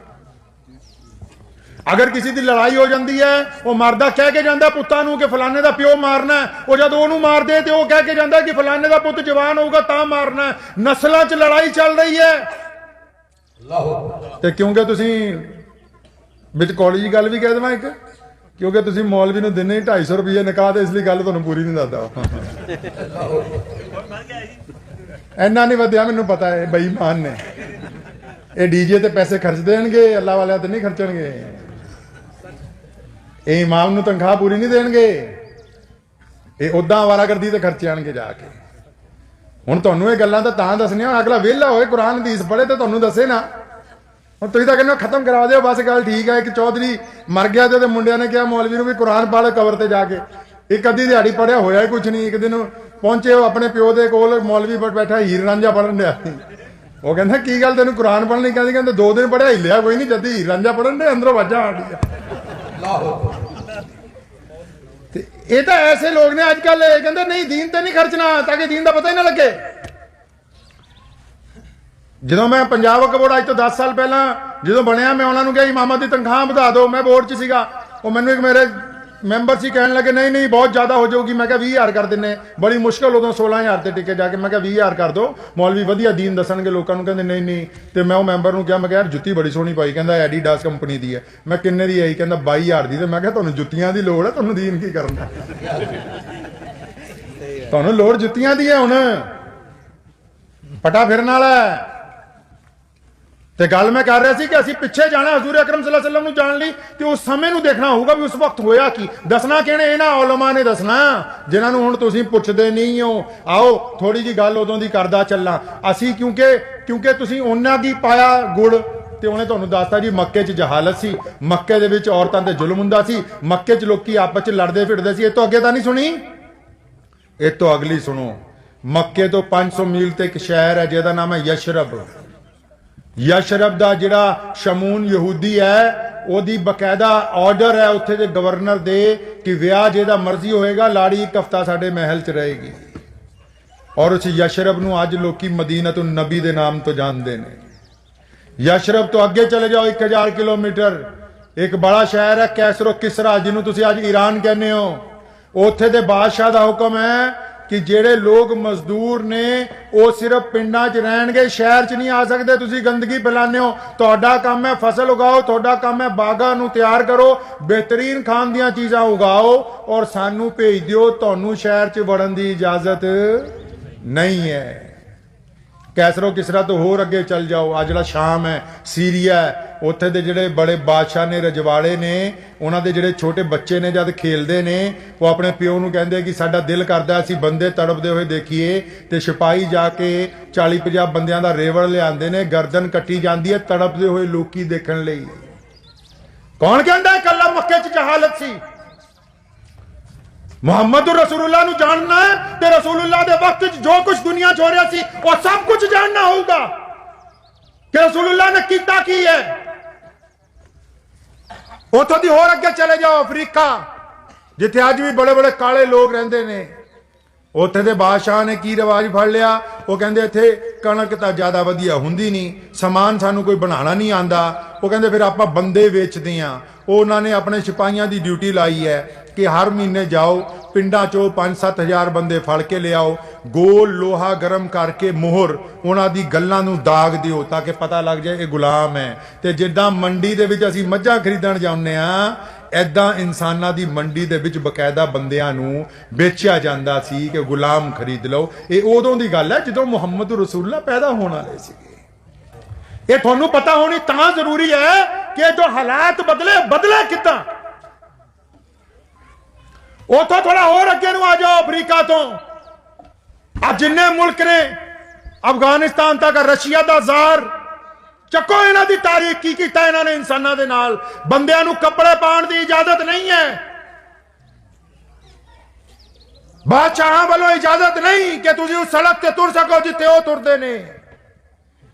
Speaker 1: अगर किसी की लड़ाई हो जाती है, वो मरदा कह के जाता पुत्तां नूं कि फलाने का प्यो मारना है, वो जब ਉਹਨੂੰ मार दे तो वो कह के जाता कि फलाने का पुत जवान होगा तां मारना है। नस्लों च लड़ाई चल रही है। ਤੇ ਕਿਉਂਕਿ ਤੁਸੀਂ ਵਿੱਚ ਕਾਲਜ ਗੱਲ ਵੀ ਕਹਿ ਦੇਵਾਂ ਇੱਕ, ਕਿਉਂਕਿ ਤੁਸੀਂ ਮੌਲਵੀ ਨੂੰ ਦਿਨੇ 250 ਰੁਪਏ ਨਿਕਾਹ ਦੇ, ਇਸ ਲਈ ਗੱਲ ਤੁਹਾਨੂੰ ਪੂਰੀ ਨਹੀਂ ਦੱਸਦਾ। ਇੰਨਾ ਨਹੀਂ ਵਧਿਆ, ਮੈਨੂੰ ਪਤਾ ਹੈ ਬੇਈਮਾਨ ਨੇ ਇਹ ਡੀਜੇ ਤੇ ਪੈਸੇ ਖਰਚ ਦੇਣਗੇ, ਅੱਲਾ ਵਾਲਿਆਂ ਤੇ ਨਹੀਂ ਖਰਚਣਗੇ। ਇਹ ਇਮਾਮ ਨੂੰ ਤਨਖਾਹ ਪੂਰੀ ਨਹੀਂ ਦੇਣਗੇ, ਇਹ ਉਦਾਂ ਆਵਾਰਾਗਰਦੀ ਤੇ ਖਰਚੇ ਆਣਗੇ ਜਾ ਕੇ। ਹੁਣ ਤੁਹਾਨੂੰ ਇਹ ਗੱਲਾਂ ਤਾਂ ਦੱਸਣੀਆਂ, ਹੁਣ ਅਗਲਾ ਵਿਹਲਾ ਹੋਏ ਕੁਰਾਨ ਹਦੀਸ ਪੜ੍ਹੇ ਤੇ ਤੁਹਾਨੂੰ ਦੱਸੇ ਨਾ। ਹੁਣ ਤੁਸੀਂ ਤਾਂ ਕਹਿੰਦੇ ਖਤਮ ਕਰਾ ਦਿਓ ਬਸ ਗੱਲ, ਠੀਕ ਹੈ। ਇੱਕ ਚੌਧਰੀ ਮਰ ਗਿਆ ਤੇ ਉਹਦੇ ਮੁੰਡਿਆਂ ਨੇ ਕਿਹਾ ਮੌਲਵੀ ਨੂੰ ਵੀ ਕੁਰਾਨ ਪੜ੍ਹ ਕਬਰ ਤੇ ਜਾ ਕੇ। ਇੱਕ ਅੱਧੀ ਦਿਹਾੜੀ ਪੜਿਆ ਹੋਇਆ ਹੀ ਕੁਛ ਨਹੀਂ। ਇੱਕ ਦਿਨ ਪਹੁੰਚੇ ਉਹ ਆਪਣੇ ਪਿਓ ਦੇ ਕੋਲ, ਮੌਲਵੀ ਬੈਠਾ ਹੀਰ ਰਾਂਝਾ ਪੜ੍ਹਨ ਡਿਆ। ਉਹ ਕਹਿੰਦਾ ਕੀ ਗੱਲ ਤੈਨੂੰ ਕੁਰਾਨ ਪੜ੍ਹਨ ਲਈ ਕਹਿੰਦੀ? ਕਹਿੰਦੇ 2 ਦਿਨ ਪੜਿਆ, ਹਿੱਲਿਆ ਕੋਈ ਨਹੀਂ, ਜਦ ਹੀਰ ਰਾਂਝਾ ਪੜ੍ਹਨ ਦੇ ਅੰਦਰੋਂ ਵਾਜਾਂ ਆਉਂਦੀਆਂ। ਤੇ ਇਹ ਤਾਂ ਐਸੇ ਲੋਕ ਨੇ ਅੱਜ ਕੱਲ, ਕਹਿੰਦੇ ਨਹੀਂ ਦੀਨ ਤੇ ਨਹੀਂ ਖਰਚਣਾ ਤਾਂ ਕਿ ਦੀਨ ਦਾ ਪਤਾ ਹੀ ਨਾ ਲੱਗੇ। ਜਦੋਂ ਮੈਂ ਪੰਜਾਬ ਵਕਫ ਬੋਰਡ ਅੱਜ ਤੋਂ 10 ਸਾਲ ਪਹਿਲਾਂ ਜਦੋਂ ਬਣਿਆ, ਮੈਂ ਉਹਨਾਂ ਨੂੰ ਕਿਹਾ ਇਮਾਮਾਂ ਦੀ ਤਨਖਾਹ ਵਧਾ ਦਿਓ, ਮੈਂ ਬੋਰਡ 'ਚ ਸੀਗਾ। ਉਹ ਮੈਨੂੰ ਇੱਕ ਮੇਰੇ ਮੈਂਬਰ ਸੀ ਕਹਿਣ ਲੱਗੇ ਨਹੀਂ ਨਹੀਂ ਬਹੁਤ ਜ਼ਿਆਦਾ ਹੋ ਜਾਊਗੀ। ਮੈਂ ਕਿਹਾ 20,000 ਕਰ ਦਿੰਨੇ, ਬੜੀ ਮੁਸ਼ਕਲ ਉਦੋਂ 16,000 ਤੇ ਟਿਕੇ ਜਾ ਕੇ। ਮੈਂ ਕਿਹਾ 20,000 ਕਰ ਦਿਓ, ਮੌਲਵੀ ਵਧੀਆ ਦੀਨ ਦੱਸਣਗੇ ਲੋਕਾਂ ਨੂੰ। ਕਹਿੰਦੇ ਨਹੀਂ ਨਹੀਂ। ਤੇ ਮੈਂ ਉਹ ਮੈਂਬਰ ਨੂੰ ਕਿਹਾ, ਮੈਂ ਕਿਹਾ ਯਾਰ ਜੁੱਤੀ ਬੜੀ ਸੋਹਣੀ ਪਾਈ, ਕਹਿੰਦਾ ਐਡੀਡਾਸ ਕੰਪਨੀ ਦੀ ਹੈ। ਮੈਂ ਕਿੰਨੇ ਦੀ ਆਈ? ਕਹਿੰਦਾ 22,000 ਦੀ। ਤੇ ਮੈਂ ਕਿਹਾ ਤੁਹਾਨੂੰ ਜੁੱਤੀਆਂ ਦੀ ਲੋੜ ਹੈ, ਤੁਹਾਨੂੰ ਦੀਨ ਕੀ ਕਰਨਾ? ਤੁਹਾਨੂੰ ਲੋੜ ਜੁੱਤੀਆਂ ਦੀ ਹੈ, ਹੁਣ ਪਟਾ ਫਿਰਨ ਵਾਲਾ ਹੈ। ਤੇ ਗੱਲ ਮੈਂ ਕਰ ਰਿਹਾ ਸੀ ਕਿ ਅਸੀਂ ਪਿੱਛੇ ਜਾਣਾ ਹਜ਼ੂਰ ਅਕਰਮ ਸੱਲੱਲਾਹੁ ਅਲੈहि ਵਸੱਲਮ ਨੂੰ ਜਾਣ ਲਈ, ਤੇ ਉਸ ਸਮੇਂ ਨੂੰ ਦੇਖਣਾ ਹੋਊਗਾ ਵੀ ਉਸ ਵਕਤ ਹੋਇਆ ਕੀ। ਦੱਸਣਾ ਕਿਹਨੇ? ਇਹਨਾਂ ਉਲਮਾ ਨੇ ਦੱਸਣਾ, ਜਿਨ੍ਹਾਂ ਨੂੰ ਹੁਣ ਤੁਸੀਂ ਪੁੱਛਦੇ ਨਹੀਂ ਹੋ। ਆਓ ਥੋੜੀ ਜੀ ਗੱਲ ਉਦੋਂ ਦੀ ਕਰਦਾ ਚੱਲਾਂ ਅਸੀਂ, ਕਿਉਂਕਿ ਤੁਸੀਂ ਉਹਨਾਂ ਦੀ ਪਾਇਆ ਗੁੜ। ਤੇ ਉਹਨੇ ਤੁਹਾਨੂੰ ਦੱਸਤਾ ਜੀ ਮੱਕੇ 'ਚ ਜਹਾਲਤ ਸੀ, ਮੱਕੇ ਦੇ ਵਿੱਚ ਔਰਤਾਂ ਤੇ ਜ਼ੁਲਮ ਹੁੰਦਾ ਸੀ, ਮੱਕੇ 'ਚ ਲੋਕੀ ਆਪਸ 'ਚ ਲੜਦੇ ਫਿਰਦੇ ਸੀ। ਇਹ ਤੋਂ ਅੱਗੇ ਤਾਂ ਨਹੀਂ ਸੁਣੀ, ਇਹ ਤੋਂ ਅਗਲੀ ਸੁਣੋ। ਮੱਕੇ ਤੋਂ 500 ਮੀਲ ਤੇ ਇੱਕ ਸ਼ਹਿਰ ਹੈ ਜਿਹਦਾ ਨਾਮ ਹੈ ਯਸ਼ਰਬ। ਯਸ਼ਰਬ ਦਾ ਜਿਹੜਾ ਸ਼ਮੂਨ ਯਹੂਦੀ ਹੈ, ਉਹਦੀ ਬਕਾਇਦਾ ਆਰਡਰ ਹੈ ਉੱਥੇ ਦੇ ਗਵਰਨਰ ਦੇ ਕਿ ਵਿਆਹ ਜਿਹਦਾ ਮਰਜ਼ੀ ਹੋਏਗਾ, ਲਾੜੀ 1 ਹਫ਼ਤਾ ਸਾਡੇ ਮਹਿਲ 'ਚ ਰਹੇਗੀ। ਔਰ ਉਸ ਯਸ਼ਰਬ ਨੂੰ ਅੱਜ ਲੋਕੀ ਮਦੀਨਤੁਨ ਨਬੀ ਦੇ ਨਾਮ ਤੋਂ ਜਾਣਦੇ ਨੇ। ਯਸ਼ਰਬ ਤੋਂ ਅੱਗੇ ਚਲੇ ਜਾਓ 1000 ਕਿਲੋਮੀਟਰ, ਇੱਕ ਬੜਾ ਸ਼ਹਿਰ ਹੈ ਕੈਸਰੋ ਕਿਸਰਾ, ਜਿਹਨੂੰ ਤੁਸੀਂ ਅੱਜ ਈਰਾਨ ਕਹਿੰਦੇ ਹੋ। ਉੱਥੇ ਦੇ ਬਾਦਸ਼ਾਹ ਦਾ ਹੁਕਮ ਹੈ ਕਿ ਜਿਹੜੇ ਲੋਕ ਮਜ਼ਦੂਰ ਨੇ ਉਹ ਸਿਰਫ ਪਿੰਡਾਂ 'ਚ ਰਹਿਣਗੇ, ਸ਼ਹਿਰ 'ਚ ਨਹੀਂ ਆ ਸਕਦੇ। ਤੁਸੀਂ ਗੰਦਗੀ ਫੈਲਾਉਂਦੇ ਹੋ। ਤੁਹਾਡਾ ਕੰਮ ਹੈ ਫਸਲ ਉਗਾਓ, ਤੁਹਾਡਾ ਕੰਮ ਹੈ ਬਾਗਾਂ ਨੂੰ ਤਿਆਰ ਕਰੋ, ਬਿਹਤਰੀਨ ਖਾਣ ਦੀਆਂ ਚੀਜ਼ਾਂ ਉਗਾਓ ਔਰ ਸਾਨੂੰ ਭੇਜ ਦਿਓ। ਤੁਹਾਨੂੰ ਸ਼ਹਿਰ 'ਚ ਵੜਨ ਦੀ ਇਜਾਜ਼ਤ ਨਹੀਂ ਹੈ। ਕੈਸਰੋ ਕਿਸਰਾ ਤੋਂ ਹੋਰ ਅੱਗੇ ਚੱਲ ਜਾਓ, ਆ ਜਿਹੜਾ ਸ਼ਾਮ ਹੈ, ਸੀਰੀਆ ਹੈ, ਉੱਥੇ ਦੇ ਜਿਹੜੇ ਬੜੇ ਬਾਦਸ਼ਾਹ ਨੇ, ਰਜਵਾੜੇ ਨੇ, ਉਹਨਾਂ ਦੇ ਜਿਹੜੇ ਛੋਟੇ ਬੱਚੇ ਨੇ ਜਦ ਖੇਲਦੇ ਨੇ, ਉਹ ਆਪਣੇ ਪਿਓ ਨੂੰ ਕਹਿੰਦੇ ਕਿ ਸਾਡਾ ਦਿਲ ਕਰਦਾ ਅਸੀਂ ਬੰਦੇ ਤੜਪਦੇ ਹੋਏ ਦੇਖੀਏ। ਤੇ ਸਿਪਾਹੀ ਜਾ ਕੇ 40-50 ਬੰਦਿਆਂ ਦਾ ਰੇਵੜ ਲਿਆਂਦੇ ਨੇ, ਗਰਦਨ ਕੱਟੀ ਜਾਂਦੀ ਹੈ ਤੜਪਦੇ ਹੋਏ ਲੋਕੀ ਦੇਖਣ ਲਈ। ਕੌਣ ਕਹਿੰਦਾ ਕੱਲਾ ਮੱਕੇ 'ਚ ਜਹਾਲਤ ਸੀ? ਮੁਹੰਮਦ ਰਸੂਲੁल्लाह ਨੂੰ ਜਾਣਨਾ ਹੈ ਤੇ ਰਸੂਲੁल्लाह ਦੇ ਵਕਤ 'ਚ ਜੋ ਕੁਝ ਦੁਨੀਆ 'ਚ ਹੋ ਰਿਹਾ ਸੀ ਉਹ ਸਭ ਕੁਝ ਜਾਣਨਾ ਹੋਊਗਾ ਕਿ ਰਸੂਲੁल्लाह ਨੇ ਕੀਤਾ ਕੀ ਹੈ। ਉੱਥੋਂ ਦੀ ਹੋਰ ਅੱਗੇ ਚਲੇ ਜਾਓ ਅਫਰੀਕਾ, ਜਿੱਥੇ ਅੱਜ ਵੀ ਬੜੇ ਬੜੇ ਕਾਲੇ ਲੋਕ ਰਹਿੰਦੇ ਨੇ। ਉੱਥੇ ਦੇ ਬਾਦਸ਼ਾਹ ਨੇ ਕੀ ਰਿਵਾਜ ਫੜ ਲਿਆ, ਉਹ ਕਹਿੰਦੇ ਇੱਥੇ ਕਣਕ ਤਾਂ ਜ਼ਿਆਦਾ ਵਧੀਆ ਹੁੰਦੀ ਨਹੀਂ, ਸਮਾਨ ਸਾਨੂੰ ਕੋਈ ਬਣਾਉਣਾ ਨਹੀਂ ਆਂਦਾ। ਉਹ ਕਹਿੰਦੇ ਫਿਰ ਆਪਾਂ ਬੰਦੇ ਵੇਚਦੇ ਹਾਂ। ਉਹਨਾਂ ਨੇ ਆਪਣੇ ਸਿਪਾਹੀਆਂ ਦੀ ਡਿਊਟੀ ਲਾਈ ਹੈ ਕਿ ਹਰ ਮਹੀਨੇ ਜਾਓ ਪਿੰਡਾਂ 'ਚੋਂ 5-7 ਹਜ਼ਾਰ ਬੰਦੇ ਫੜ ਕੇ ਲਿਆਓ, ਗੋਲ ਲੋਹਾ ਗਰਮ ਕਰਕੇ ਮੋਹਰ ਉਹਨਾਂ ਦੀ ਗੱਲਾਂ ਨੂੰ ਦਾਗ ਦਿਓ ਤਾਂ ਕਿ ਪਤਾ ਲੱਗ ਜਾਏ ਇਹ ਗੁਲਾਮ ਹੈ। ਤੇ ਜਿੱਦਾਂ ਮੰਡੀ ਦੇ ਵਿੱਚ ਅਸੀਂ ਮੱਝਾਂ ਖਰੀਦਣ ਜਾਂਦੇ ਹਾਂ, ਐਦਾਂ ਇਨਸਾਨਾਂ ਦੀ ਮੰਡੀ ਦੇ ਵਿੱਚ ਬਕਾਇਦਾ ਬੰਦਿਆਂ ਨੂੰ ਵੇਚਿਆ ਜਾਂਦਾ ਸੀ ਕਿ ਗੁਲਾਮ ਖਰੀਦ ਲਓ। ਇਹ ਉਦੋਂ ਦੀ ਗੱਲ ਹੈ ਜਦੋਂ ਮੁਹੰਮਦ ਰਸੂਲullah ਪੈਦਾ ਹੋਣ ਵਾਲੇ ਸੀਗੇ। ਇਹ ਤੁਹਾਨੂੰ ਪਤਾ ਹੋਣੀ ਤਾਂ ਜ਼ਰੂਰੀ ਹੈ ਕਿ ਜੋ ਹਾਲਾਤ ਬਦਲੇ ਕਿੱਦਾਂ। ਉਥੋਂ ਥੋੜਾ ਹੋਰ ਅੱਗੇ ਨੂੰ ਆ ਜਾਓ, ਅਫਰੀਕਾ ਤੋਂ ਆ ਜਿੰਨੇ ਮੁਲਕ ਨੇ, ਅਫਗਾਨਿਸਤਾਨ ਤੱਕ, ਰਸ਼ੀਆ ਦਾ ਜ਼ਾਰ, ਚੱਕੋ ਇਹਨਾਂ ਦੀ ਤਾਰੀਖ ਕੀ ਕੀਤਾ ਇਹਨਾਂ ਨੇ ਇਨਸਾਨਾਂ ਦੇ ਨਾਲ। ਬੰਦਿਆਂ ਨੂੰ ਕੱਪੜੇ ਪਾਉਣ ਦੀ ਇਜਾਜ਼ਤ ਨਹੀਂ ਹੈ, ਬਾਦਸ਼ਾਹਾਂ ਵੱਲੋਂ ਇਜਾਜ਼ਤ ਨਹੀਂ ਕਿ ਤੁਸੀਂ ਉਸ ਸੜਕ ਤੇ ਤੁਰ ਸਕੋ ਜਿੱਥੇ ਉਹ ਤੁਰਦੇ ਨੇ।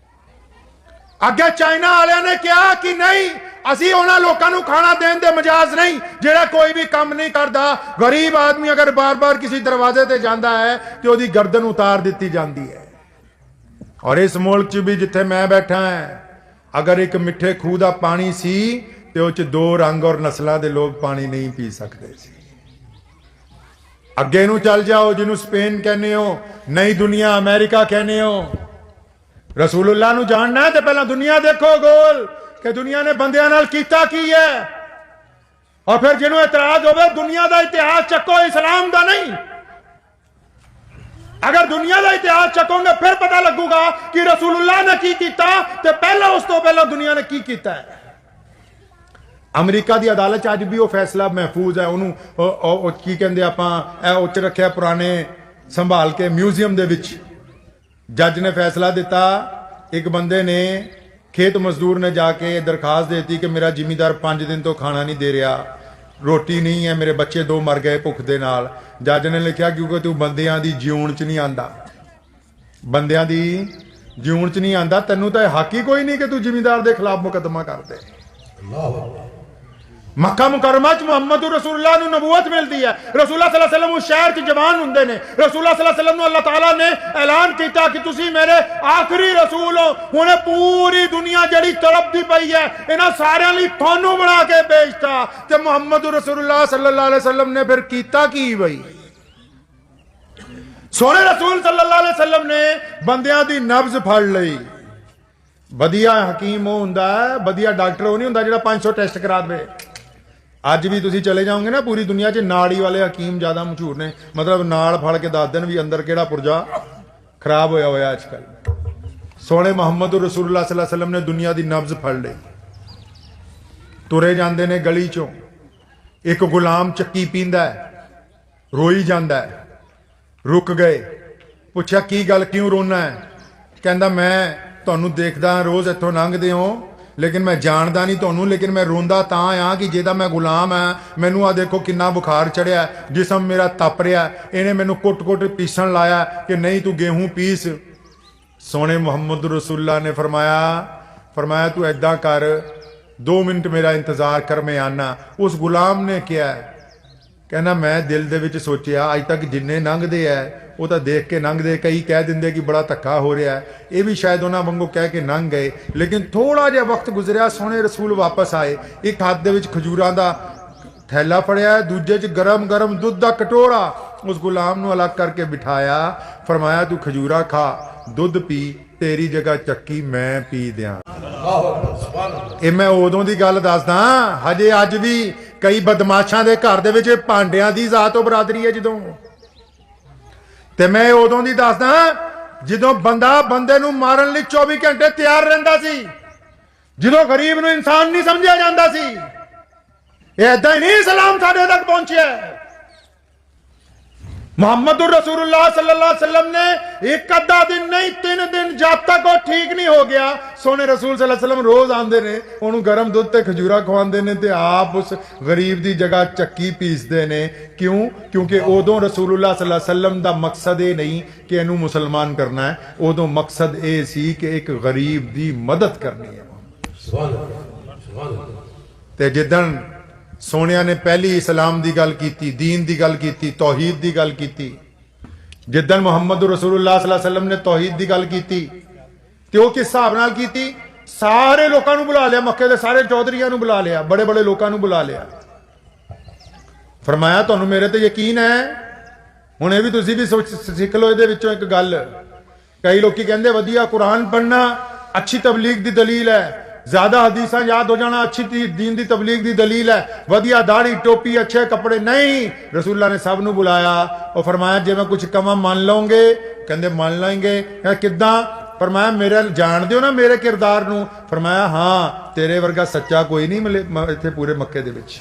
Speaker 1: ਅੱਗੇ ਚਾਈਨਾ ਵਾਲਿਆਂ ਨੇ ਕਿਹਾ ਕਿ ਨਹੀਂ, ਅਸੀਂ ਉਹਨਾਂ ਲੋਕਾਂ ਨੂੰ ਖਾਣਾ ਦੇਣ ਦੇ ਮਜਾਜ਼ ਨਹੀਂ ਜਿਹੜਾ ਕੋਈ ਵੀ ਕੰਮ ਨਹੀਂ ਕਰਦਾ। ਗਰੀਬ ਆਦਮੀ ਅਗਰ ਬਾਰ-ਬਾਰ ਕਿਸੇ ਦਰਵਾਜ਼ੇ ਤੇ ਜਾਂਦਾ ਹੈ ਤੇ ਉਹਦੀ ਗਰਦਨ ਉਤਾਰ ਦਿੱਤੀ ਜਾਂਦੀ ਹੈ। ਔਰ ਇਸ ਮੁਲਕ 'ਚ ਵੀ ਜਿੱਥੇ ਮੈਂ ਬੈਠਾ ਹਾਂ, ਅਗਰ ਇੱਕ ਮਿੱਠੇ ਖੂਹ ਦਾ ਪਾਣੀ ਸੀ ਤੇ ਉਹ 'ਚ ਦੋ ਰੰਗ ਔਰ ਨਸਲਾਂ ਦੇ ਲੋਕ ਪਾਣੀ ਨਹੀਂ ਪੀ ਸਕਦੇ ਸੀ। ਅੱਗੇ ਨੂੰ ਚੱਲ ਜਾਓ, ਜਿਹਨੂੰ ਸਪੇਨ ਕਹਿੰਦੇ ਹੋ, ਨਈ ਦੁਨੀਆ ਅਮਰੀਕਾ ਕਹਿੰਦੇ ਹੋ। ਰਸੂਲੁल्लाह ਨੂੰ ਜਾਣਨਾ ਹੈ ਤੇ ਪਹਿਲਾਂ ਦੁਨੀਆ ਦੇਖੋ ਗੋਲ ਕਿ ਦੁਨੀਆ ਨੇ ਬੰਦਿਆਂ ਨਾਲ ਕੀਤਾ ਕੀ ਹੈ। ਔਰ ਫਿਰ ਜਿਹਨੂੰ ਇਤਰਾਜ਼ ਹੋਵੇ ਦੁਨੀਆ ਦਾ ਇਤਿਹਾਸ ਚੱਕੋ, ਇਸਲਾਮ ਦਾ ਨਹੀਂ। अगर दुनिया का इतिहास चकोगे फिर पता लगूगा कि रसूलुल्लाह ने की किया ते पहला उस तो पहला दुनिया ने की किया है। अमरीका की अदालत अज भी वो फैसला महफूज है, उन्होंने की कहते आपां उच रखिया पुराने संभाल के म्यूजियम दे विच। जज ने फैसला दिता, एक बंदे ने खेत मजदूर ने जाके दरखास्त देती कि मेरा जिमीदार 5 दिन तो खाना नहीं दे रहा, रोटी नहीं है, मेरे बच्चे 2 मर गए भुख दे नाल। जज ने लिखा क्योंकि तू बंदियां दी जीवन च नहीं आंदा, बंदियां दी जीवन च नहीं आंदा, तैनू तो हक ही कोई नहीं कि तू जिमीदार के खिलाफ मुकदमा कर दे। मक्का मुकरमा च मुहम्मद रसूलुल्लाह नूं नबूवत मिलती है। रसूलुल्लाह सल्लल्लाहु अलैहि वसल्लम उस शहर च जवान हुंदे ने। रसूलुल्लाह सल्लल्लाहु अलैहि वसल्लम नूं अल्लाह ताला ने ऐलान किया कि तुसी मेरे आखिरी रसूल हो। हुणे पूरी दुनिया जिहड़ी तड़पदी पई है, इन्हां सारियां लई तुहानूं बना के भेजता। ते मुहम्मद रसूलुल्लाह सल्लल्लाहु अलैहि वसल्लम ने फिर कीता की बई? सोने रसूल सल्लल्लाहु अलैहि वसल्लम ने बंदियां दी नब्ज फड़ लई। वधिया हकीम वो हुंदा है, वधिया डॉक्टर वो नहीं हुंदा जिहड़ा 500 टेस्ट करा दे। अज भी तुसी चले जाओगे ना पूरी दुनिया च नाड़ी वाले हकीम ज्यादा मशहूर ने, मतलब नाड़ फड़ के दस दिन भी अंदर केड़ा पुरजा खराब होया होया अजकल। सोने मुहम्मद रसूलुल्लाह सल्लल्लाहु अलैहि वसल्लम ने दुनिया की नब्ज फड़ ली। तुरे जाते ने गली चों, एक गुलाम चक्की पींदा है, रोई जाता है। रुक गए, पूछा की गल क्यों रोना है? कहता मैं तुहानूं देखदा रोज़ इत्थों लंघदे हो, लेकिन मैं जानदा नहीं तुहानूं, लेकिन मैं रोंदा तां आ कि जेदा मैं गुलाम है, मैनू आ देखो किन्ना बुखार चढ़िया, जिसम मेरा तप रहा, इन्हें मैनू कुट पीसन लाया कि नहीं तू गेहूं पीस। सोने मुहम्मद रसूलुल्लाह ने फरमाया तू ऐदा कर, 2 मिनट मेरा इंतजार कर, मैं आना। उस गुलाम ने क्या कहना, मैं दिल दे विच सोचिया अज तक जिन्ने लंघदे है वो तो देख के लंघदे, कई कह देंगे कि बड़ा धक्का हो रहा है, ये भी शायद उन्होंने वांगू कह के लंघ गए। लेकिन थोड़ा जिहा वक्त गुजरिया, सोने रसूल वापस आए, एक हाथ दे विच खजूरां दा थैला फड़िया, दूजे च गरम गरम दुध का कटोरा। उस गुलाम नूं अलग करके बिठाया, फरमाया तू खजूरा खा, दुध पी, तेरी जगह चक्की मैं पी दियां। ये मैं उदों की गल दसदा, हजे अज भी कई बदमाशां दे घर दे विच भांडियां दी जातो बरादरी है। जदों ते मैं उदों दी दसदा जदों बंदा बंदे नूं मारन लई 24 घंटे तैयार रहिंदा सी, जदों गरीब नूं इंसान नहीं समझिया जांदा सी। ऐदां ही नहीं इस्लाम साडे तक पहुंचिया। मुहम्मद रसूलुल्लाह सल्लल्लाहु अलैहि वसल्लम ने एक अद्धा दिन नहीं 3 दिन जब तक वो ठीक नहीं हो गया, सोने रसूल सल्लल्लाहु अलैहि वसल्लम रोज आंदे ने, उन्होंने गर्म दुध ते खजूरा खवांदे ने ते आप उस गरीब की जगह चक्की पीसते ने। क्यों? क्योंकि उदों रसूलुल्लाह सल्लल्लाहु अलैहि वसल्लम दा मकसद ये नहीं कि इनू मुसलमान करना है, उदों मकसद ये सी कि एक गरीब की मदद करनी है। ते जिदन सोनिया ने पहली इस्लाम की गल की, दीन की गल की, तौहीद की गल की, जिदन मुहम्मद रसूलुल्लाह सल्लल्लाहु अलैहि वसल्लम ने तौहीद की गल की तो किस हिसाब नाल की? सारे लोगों को बुला लिया, मक्के के सारे चौधरियां बुला लिया, बड़े बड़े लोगों को बुला लिया। फरमाया तुहानूं मेरे ते यकीन है, हुण ये भी तुसीं भी सीख लो इहदे विचों एक गल। कई लोग कहंदे वधिया कुरान पढ़ना अच्छी तबलीग की दलील है, ज्यादा हदीसा याद हो जाना अच्छी दीन की तबलीग की दलील है, वधिया दाढ़ी टोपी अच्छे कपड़े नहीं। रसूलुल्लाह ने सब नूं बुलाया और फरमाया जे मैं कुछ कमा मान लओगे? कहंदे मान लेंगे। किदां? फरमाया मेरे जानदे हो ना मेरे किरदार नूं? फरमाया हाँ, तेरे वर्गा सच्चा कोई नहीं मिले इत्थे पूरे मक्के दे विच।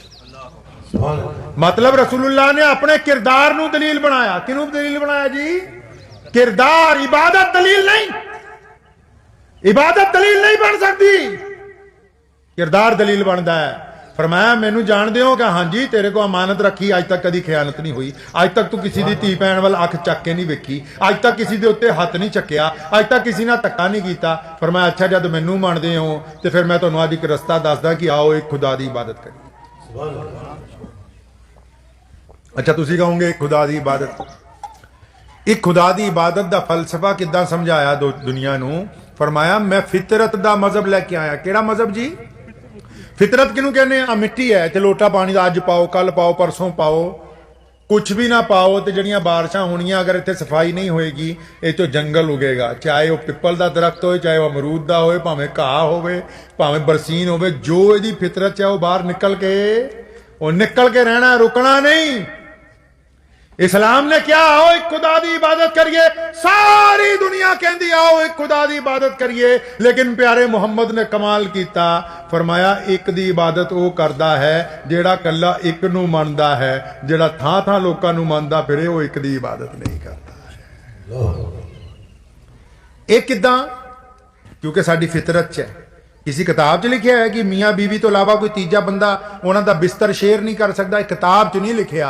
Speaker 1: मतलब रसूलुल्लाह ने अपने किरदार नूं दलील बनाया। किनूं दलील बनाया जी? किरदार, इबादत दलील नहीं। इबादत दलील नहीं बन सकती, किरदार दलील बनता है। फरमाया मैनू जानते हो कि हाँ जी तेरे को अमानत रखी, अज तक कभी खयानत नहीं हुई, अज तक तू किसी की धी भैन वाल अख चक के नहीं वेखी, अज तक किसी के उत्ते हथ नहीं चक्या, अज तक किसी ने धक्का नहीं किया। फरमाया अच्छा जब मैनू मानते हो तो फिर मैं तुहानू अज एक रस्ता दसदा कि आओ एक खुदा की इबादत करिए। अच्छा तुसी कहोगे खुदा की इबादत, एक खुदा की इबादत का फलसफा किद्दां समझाया दुनिया नू। फरमाया मैं फितरत का मजहब लैके आया। केड़ा मजहब जी? फितरत किनू कहने? आ मिट्टी है, इत्थे लोटा पानी का अज पाओ, कल पाओ, परसों पाओ, कुछ भी ना पाओ तो जड़ियां बारिशां होनियां, अगर इत्थे सफाई नहीं होएगी ये तो जंगल उगेगा, चाहे वह पिपल का दरख्त हो, चाहे वह अमरूद का हो, भावें घाह हो, भावें बरसीन हो, जो यदी फितरत है वह बाहर निकल के रहना, रुकना नहीं। इस्लाम ने क्या? आओ एक खुदा की इबादत करिए। सारी दुनिया कहती आओ एक खुदा की इबादत करिए, लेकिन प्यारे मुहम्मद ने कमाल किया। फरमाया एक दी इबादत वो करता है जेड़ा कला एक नू मनदा है, जेड़ा थां थां लोकां नू मनदा फिरे वो एक दी इबादत नहीं करता। एक किदां? क्योंकि साडी फितरत च है। किसी किताब च लिखिया है कि मियाँ बीवी तो इलावा कोई तीजा बंदा उन्हां दा बिस्तर शेयर नहीं कर सकता। किताब च नहीं लिखिया,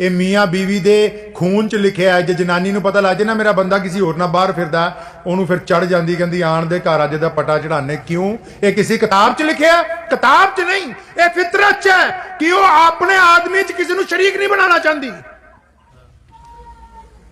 Speaker 1: ये मियाँ बीवी दे खून च लिखिया है। जे जनानी नू पता लग जाए ना मेरा बंदा किसी होर नाल बाहर फिरदा, ओनू फिर चढ़ जाती, कहती आण दे घर अज दा पटा चढ़ाने। क्यों? ये किसी किताब च लिखिया? किताब च नहीं, ये फितरत च है कि वो अपने आदमी च किसी नू शरीक नहीं बनाना चाहती।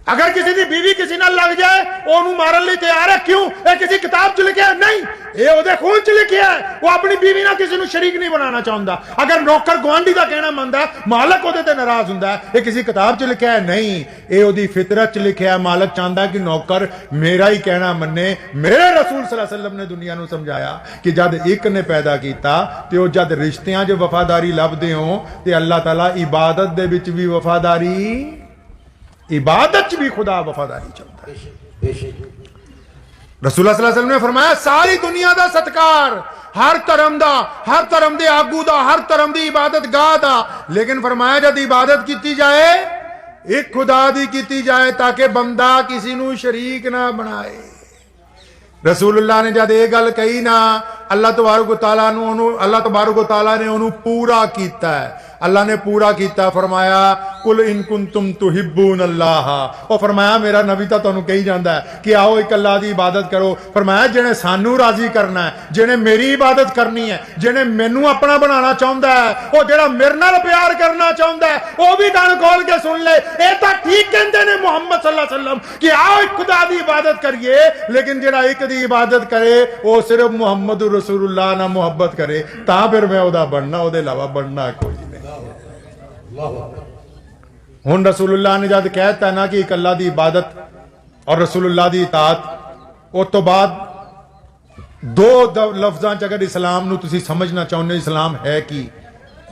Speaker 1: अगर किसी की बीवी किसी नाल लग जाए ओनू मारन लई तैयार है। क्यों? ये किसी किताब च लिखिया नहीं, ये ओदे खून च लिखिया है। वो अपनी बीवी ना किसी नू शरीक नहीं बनाना चाहता। अगर नौकर गुआंढी का कहना मनदा, मालक ओदे ते नाराज हुंदा है। ये किसी किताब च लिखिया है नहीं, ये ओदी फितरत च लिखिया है। मालक चाहता है कि नौकर मेरा ही कहना मन्ने। मेरे रसूल सल्लल्लाहु अलैहि वसल्लम ने दुनिया नू समझाया कि जद एक ने पैदा किया तो जद रिश्तियां च वफादारी लभदे हो तो अल्लाह ताला इबादत दे विच भी वफादारी, इबादत भी खुदा वफादारी चाहता है। रसूलुल्लाह सल्लल्लाहु अलैहि वसल्लम ने फरमाया सारी दुनिया का सत्कार, हर धर्म का, हर धर्म के आगू का, हर धर्म की इबादत गाह का, लेकिन फरमाया जब इबादत की जाए एक खुदा की की जाए ताकि बंदा किसी नू शरीक ना बनाए। रसूलुल्लाह ने जब यह गल कही ना, अल्लाह तबारक तआला नू ओनू, अल्लाह तबारक तआला ने ओनू पूरा किया है। अल्लाह ने पूरा किया। फरमाया कुल इन कुंतुम तुहिब्बून अल्लाह, और फरमाया मेरा नबी तो तुहानू कही जाता है कि आओ एक अल्लाह की इबादत करो। फरमाया जिन्हें सानू राजी करना है, जिन्हें मेरी इबादत करनी है, जिन्हें मैनू अपना बनाना चाहता है, वो जेड़ा मेरे नाल प्यार करना चाहता है वो भी कान खोल के सुन ले। ये तो ठीक कहते हैं मुहम्मद सल्लल्लाहु अलैहि वसल्लम कि आओ एक खुदा की इबादत करिए, लेकिन जेड़ा एक दी इबादत करे वो सिर्फ मुहम्मद रसूलुल्लाह ना मुहब्बत करे ता फिर मैं ओदा बनना, ओदे अलावा बनना कोई नहीं। हुण रसूलुल्लाह ने जब कहता ना कि एक अल्लाह की इबादत और रसूलुल्लाह की इताअत, उस तो बाद दो लफ्जां च अगर इस्लाम नू तुसी समझना चाहुंदे इस्लाम है कि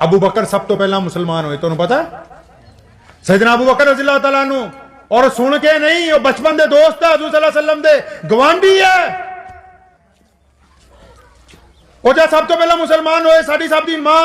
Speaker 1: अबू बकर सब तो पहला मुसलमान होए। तुहानू पता सैयदना अबू बकर रज़ी अल्लाह तआला अन्हु, और सुन के नहीं, वो बचपन दे दोस्त है, हज़ूर सल्लल्लाहु अलैहि वसल्लम दे गवांढी है। वो जब सब तो पहला मुसलमान होए, साडी सब दी मां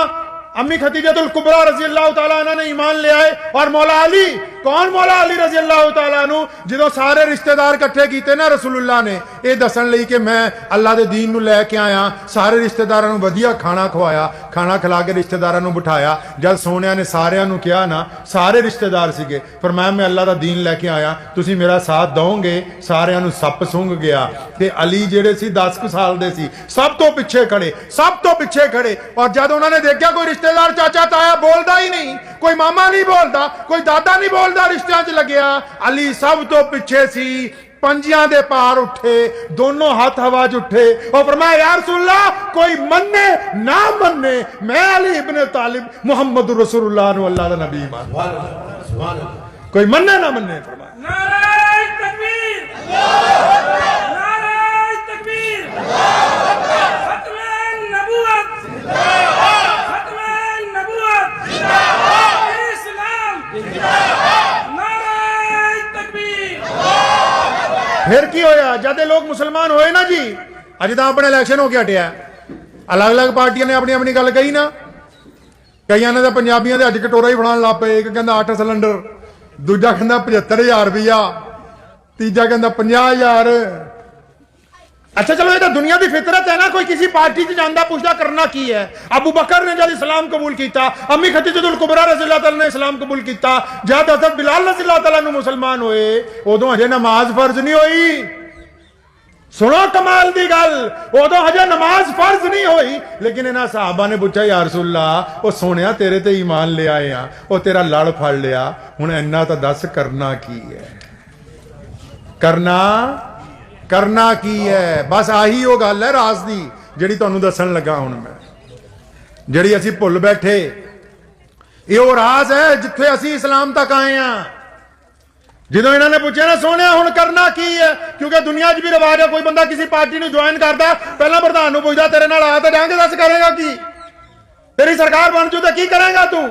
Speaker 1: अम्मी खदीजतुल कुबरा रज़ी अल्लाह तआला अन्हा ने ईमान ले आए। और मौला अली, कौन मौला अली रज़ी अल्लाह तआला अन्हु, जो सारे रिश्तेदार इकट्ठे किए ना रसूलुल्लाह ने यह दसन लई कि मैं अल्लाह के दीन नू लैके आया, सारे रिश्तेदारों को वधिया खाना खवाया, खाना खिला के रिश्तेदारों को बिठाया। जब सोनिया ने सारिਆਂ ਨੂੰ किया ना, सारे रिश्तेदार सीगे, फरमाया मैं अल्लाह का दीन लैके आया, तुसी मेरा साथ दोगे। सारिਆਂ ਨੂੰ सप सूंघ गया ते अली जेड़े सी 10 साल दे सी, सब तो पिछे खड़े, सब तो पिछे खड़े। और जब उन्होंने देखा कोई रिश्तेदार चाचा ताया बोलता ही नहीं, कोई मामा नहीं बोलता, कोई दादा नहीं बोलता, रिश्तियां च लग्या, अली सब तो पिछे सी। पंजियां दे पार उठे, दोनों हाथ हवा च उठे और फरमाया या रसूलल्लाह कोई मन्ने ना मन्ने, मैं अली इब्न तालिब मुहम्मद रसूलुल्लाह नु अल्लाह दा नबी मान, कोई मन्ने ना मन्ने। फरमाया
Speaker 2: नारे तकबीर, नारे तकबीर, खत्मे नबूवत, खत्मे नबूवत, इस्लाम, नारे तकबीर।
Speaker 1: फिर की होया जब लोग मुसलमान होए ना जी, अज तो अपने इलेक्शन हो के हटिया, अलग अलग पार्टियां ने अपनी अपनी गल कही ना, कई ने तो पंजाबियों के अज कटोरा ही फड़ान लग पे। एक कहता 8 सिलेंडर, दूजा कहता 75,000 रुपया, तीजा कहता 50,000। अच्छा चलो ये तो दुनिया की फितरत है ना, कोई किसी पार्टी से जाना पूछता करना की है। अबू बकर ने जब इस्लाम कबूल किया, अम्मी खदीजतुल कुबरा रज़ियल्लाहु तआला ने इस्लाम कबूल किया, जब हज़रत बिलाल रज़ियल्लाहु तआला अन्हु मुसलमान होए उदों हजे नमाज फर्ज नहीं हुई। सुनो कमाल की गल, उदों हजे नमाज फर्ज नहीं हुई, लेकिन इन्हां सहाबा ने पूछा या रसूलल्लाह ओ सोनिया तेरे ते ईमान ले आए हैं, ओ तेरा लड़ फड़ लिया, हुण इन्ना तां दस करना की है, करना की है। बस आही वो गल है राज दी जिहड़ी तुहानूं दस्सण लगा हुण मैं, जिहड़ी असीं भुल बैठे। ये वो राज है जिथे असीं इस्लाम तक आए हैं। जो इन्होंने पूछा ना सोने हुण करना की है, क्योंकि दुनिया च भी रिवाज है, कोई बंदा किसी पार्टी में ज्वाइन करता पहला प्रधान नूं पुछदा तेरे नाल आ ते जांगे, दस करेगा की, तेरी सरकार बन जू तो की करेगा तू।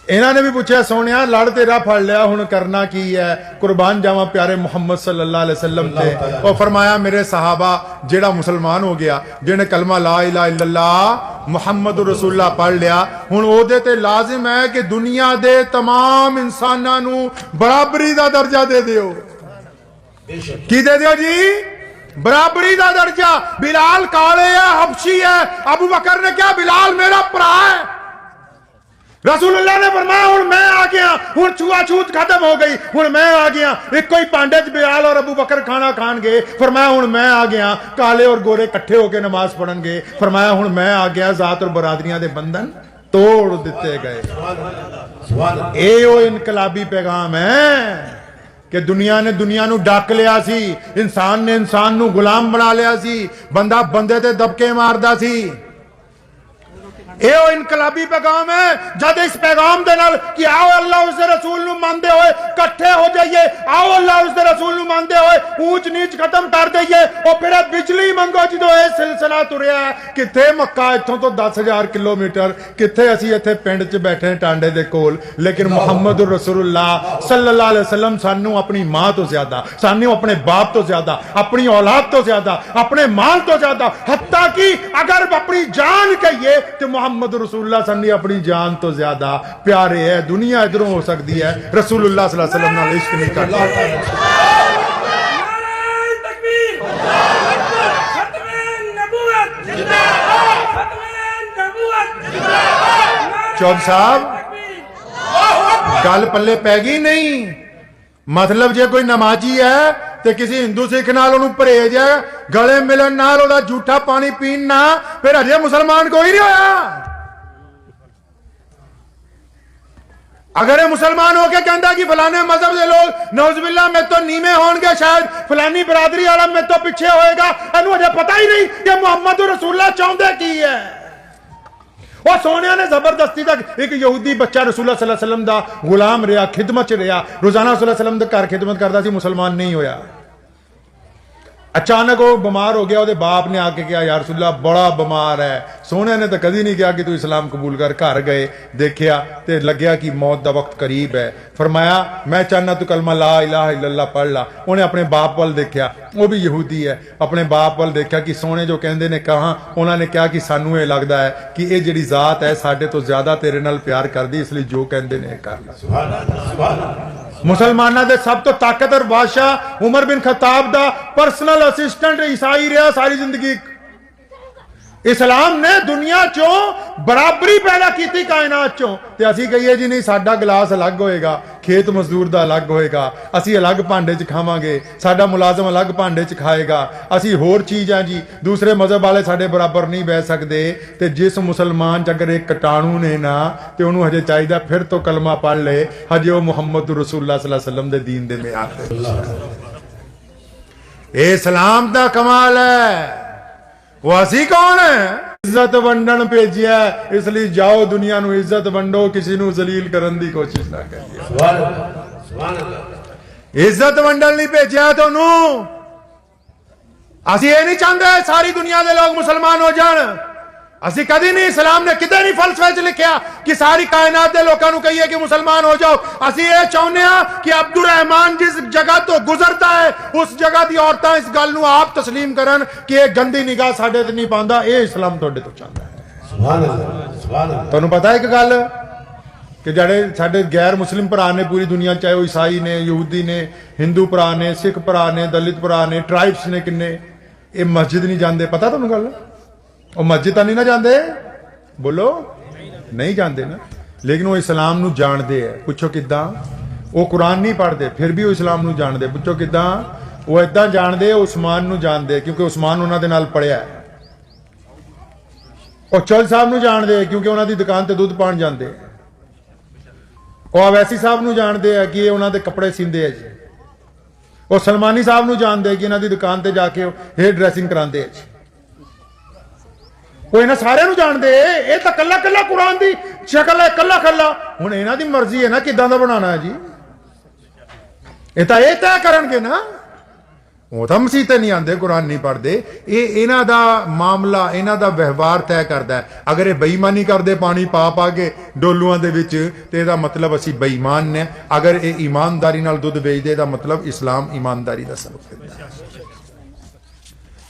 Speaker 1: इन्होंने भी पूछा सोने लड़ तेरा फड़ लिया, हुण करना की है, कुर्बान जावा प्यारे मुहम्मद सल्लल्लाहु अलैहि वसल्लम ते। और फरमाया मेरे सहाबा जेड़ा मुसलमान हो गया, जिन्हें कलमा ला इलाहा इल्लल्लाह मुहम्मद रसूलुल्लाह पढ़ लिया, हुण ओदे ते लाजिम है कि दुनिया दे तमाम इंसानां नूं बराबरी दा दर्जा दे दियो। की दे दियो जी? बराबरी दा दर्जा। बिलाल काले है, हबशी है, अबू बकर ने क्या बिलाल मेरा भरा है। रसूलुल्लाह ने फरमाया हुण मैं आ गया, हुण छुआछूत खत्म हो गई, हुण मैं आ गया। एक कोई पांडे च बिलाल और अबू बकर खाना खान गए, फरमाया हुण मैं आ गया, काले और गोरे इकट्ठे होकर नमाज पढ़न गए, फरमाया हुण मैं आ गया, जात और बरादरियां दे बंधन तोड़ दिते गए। ये वो इनकलाबी पैगाम है कि दुनिया ने दुनिया नूं डक लिया सी, इंसान ने इंसान नूं गुलाम बना लिया सी, बंदा बंदे ते दबके मारदा सी। ਇਹ ਇਨਕਲਾਬੀ पैगाम है। जब इस पैगाम दे नाल कि आओ अल्लाह उसके रसूल नूं मानदे होए इकट्ठे हो जाइए, आओ अल्लाह उसके रसूल नूं मानदे होए ऊंच नीच खत्म कर दईए, और फिर बिजली मंगो जो ये सिलसिला तुरिया है। किथे मक्का इत्थों तो 10,000 किलोमीटर, किथे असीं इत्थे पिंड च बैठे टांडे दे कोल, लेकिन मुहम्मद रसूलुल्लाह सल्लल्लाहु अलैहि वसल्लम सानू अपनी मां तो ज्यादा, सानू अपने बाप तो ज्यादा, अपनी औलाद तो ज्यादा, अपने माल तो ज्यादा, हत्ता कि अगर अपनी जान कहिए तो मुहम्मद रसूलुल्लाह सन्नी अपनी जान तो ज्यादा प्यारे है। दुनिया इधरों हो सकती है, रसूलुल्लाह सल्लल्लाहु अलैहि वसल्लम नाल इश्क नहीं कर सकती। चौधरी साहब गल पल्ले पै गई नहीं? मतलब जे कोई नमाजी है तो किसी हिंदू सिख नाल ओनू परहेज है, गले मिलन नाल ओदा झूठा पानी पीन ना, फिर अजे मुसलमान कोई नहीं होया। अगर ये मुसलमान होके कहता कि फलाने मजहब के लोग नौजुबिल्ला में तो नीमे होंगे, शायद फलानी बरादरी वाला में तो पीछे होएगा, इन्हू अजे पता ही नहीं कि मुहम्मद रसूलुल्लाह चाहते की है। और सोनिया ने जबरदस्ती तक एक यहूदी बच्चा रसूलुल्लाह सल्लल्लाहु अलैहि वसल्लम दा गुलाम रहा, खिदमत च रहा, रोजाना रसूलुल्लाह सल्लल्लाहु अलैहि वसल्लम दे घर खिदमत करता सी, मुसलमान नहीं होया। अचानक वो बीमार हो गया, बाप ने आके कहा यार रसूलुल्लाह बड़ा बीमार है। सोने ने तो कभी नहीं कहा कि तू इस्लाम कबूल कर। घर गए, देखा तो लग्या कि मौत का वक्त करीब है। फरमाया मैं चाहना तू कलमा ला इलाहा इल्लल्लाह पढ़ ला। उन्हें अपने बाप वाल देखा, वो भी यहूदी है, अपने बाप वाल देखा कि सोने जो कहते ने कहा, उन्होंने कहा कि सानू ये लगता है कि ये जिहड़ी जात है साडे तो ज्यादा तेरे नाल प्यार करदी, इसलिए जो कहते ने कर ला। मुसलमानों के सब तो ताकतवर बादशाह उमर बिन खत्ताब दा पर्सनल असिस्टेंट ईसाई रहा सारी जिंदगी। इस्लाम ने दुनिया चों बराबरी पैदा की कायनात चों, ते असीं कहिए जी नहीं साडा गिलास अलग होएगा, खेत मजदूर दा अलग होएगा, असीं अलग भांडे च खावांगे, साडा मुलाजम अलग भांडे च खाएगा, असीं होर चीज है जी, दूसरे मजहब वाले साडे बराबर नहीं बह सकते। ते जिस मुसलमान च अगर एक कीटाणु ने ना ते उन्होंने हजे चाहिए फिर तो कलमा पढ़ ले, हजे वो मुहम्मद रसूलुल्लाह सल्लल्लाहु अलैहि वसल्लम दे दीन दे मियार ते। इस्लाम दा कमाल है। वो असी कौन है? इज्जत वंडन भेजिया, इसलिए जाओ दुनिया नू इज्जत वंडो, किसी नू जलील करन दी कोशिश ना करिए। इज्जत वंडन नहीं भेजिया तुहानू। असी ये नहीं चाहते सारी दुनिया के लोग मुसलमान हो जान। असी कभी नहीं, इस्लाम ने किते नहीं फलसफे च लिखा कि सारी कायनात के लोगों को कहिए कि मुसलमान हो जाओ। असी ये चाहते हैं कि अब्दुल रहमान जिस जगह तो गुजरता है उस जगह की औरतां इस गल नूं आप तस्लीम करन कि ये गंदी निगाह साडे ते नहीं पांदा, ये इस्लाम तुहाडे तो चाहता है। तुहानूं पता है एक गल, कि ਜਿਹੜੇ ਸਾਡੇ ਗੈਰ ਮੁਸਲਿਮ ਭਰਾ ਨੇ ਪੂਰੀ ਦੁਨੀਆ ਚਾਹੇ ਉਹ ਈਸਾਈ ਨੇ ਯਹੂਦੀ ਨੇ ਹਿੰਦੂ ਭਰਾ ਨੇ ਸਿੱਖ ਭਰਾ ਨੇ ਦਲਿਤ ਭਰਾ ਨੇ ਟ੍ਰਾਈਬਸ ਨੇ ਕਿੰਨੇ ਇਹ ਮਸਜਿਦ ਨਹੀਂ ਜਾਂਦੇ ਪਤਾ ਤੁਹਾਨੂੰ ਗੱਲ ਉਹ ਮਸਜਿਦ ਤਾਂ ਨਹੀਂ ਨਾ ਜਾਂਦੇ ਬੋਲੋ ਨਹੀਂ ਜਾਂਦੇ ਨਾ ਲੇਕਿਨ ਉਹ ਇਸਲਾਮ ਨੂੰ ਜਾਣਦੇ ਆ ਪੁੱਛੋ ਕਿੱਦਾਂ ਉਹ ਕੁਰਾਨ ਨਹੀਂ ਪੜ੍ਹਦੇ ਫਿਰ ਵੀ ਉਹ ਇਸਲਾਮ ਨੂੰ ਜਾਣਦੇ ਪੁੱਛੋ ਕਿੱਦਾਂ ਉਹ ਇਦਾਂ ਜਾਣਦੇ ਉਸਮਾਨ ਨੂੰ ਜਾਣਦੇ ਕਿਉਂਕਿ ਉਸਮਾਨ ਉਹਨਾਂ ਦੇ ਨਾਲ ਪੜਿਆ ਉਹ ਚੌਲ ਸਾਹਿਬ ਨੂੰ ਜਾਣਦੇ ਕਿਉਂਕਿ ਉਹਨਾਂ ਦੀ ਦੁਕਾਨ ਤੇ ਦੁੱਧ ਪਾਣ ਜਾਂਦੇ ਉਹ ਅਵੈਸੀ ਸਾਹਿਬ ਨੂੰ ਜਾਣਦੇ ਆ ਕਿ ਇਹ ਉਹਨਾਂ ਦੇ ਕੱਪੜੇ ਸੀਂਦੇ ਆ ਜੀ ਉਹ ਸਲਮਾਨੀ ਸਾਹਿਬ ਨੂੰ ਜਾਣਦੇ ਕਿ ਇਹਨਾਂ ਦੀ ਦੁਕਾਨ ਤੇ ਜਾ ਕੇ ਹੇਅਰ ਡਰੈਸਿੰਗ ਕਰਾਉਂਦੇ ਆ ਜੀ ਉਹ ਇਹਨਾਂ ਸਾਰਿਆਂ ਨੂੰ ਜਾਣਦੇ ਇਹ ਤਾਂ ਕੱਲਾ ਕੱਲਾ ਕੁਰਾਨ ਦੀ ਸ਼ਕਲ ਹੈ ਕੱਲਾ ਕੱਲਾ ਹੁਣ ਇਹਨਾਂ ਦੀ ਮਰਜ਼ੀ ਹੈ ਨਾ ਕਿਦਾਂ ਦਾ ਬਣਾਉਣਾ ਹੈ ਜੀ ਇਹ ਤਾਂ ਇਹ ਤੈਅ ਕਰਨਗੇ ਨਾ ਉਹ ਤਾਂ ਮਸੀਤੇ ਨਹੀਂ ਆਉਂਦੇ ਕੁਰਾਨ ਨਹੀਂ ਪੜ੍ਹਦੇ ਇਹ ਇਹਨਾਂ ਦਾ ਮਾਮਲਾ ਇਹਨਾਂ ਦਾ ਵਿਵਹਾਰ ਤੈਅ ਕਰਦਾ ਅਗਰ ਇਹ ਬੇਈਮਾਨੀ ਕਰਦੇ ਪਾਣੀ ਪਾ ਪਾ ਕੇ ਡੋਲੂਆਂ ਦੇ ਵਿੱਚ ਤੇ ਇਹਦਾ ਮਤਲਬ ਅਸੀਂ ਬੇਈਮਾਨ ਨੇ ਅਗਰ ਇਹ ਇਮਾਨਦਾਰੀ ਨਾਲ ਦੁੱਧ ਵੇਚਦੇ ਇਹਦਾ ਮਤਲਬ ਇਸਲਾਮ ਇਮਾਨਦਾਰੀ ਦਾ ਸਬਕ ਦਿੰਦਾ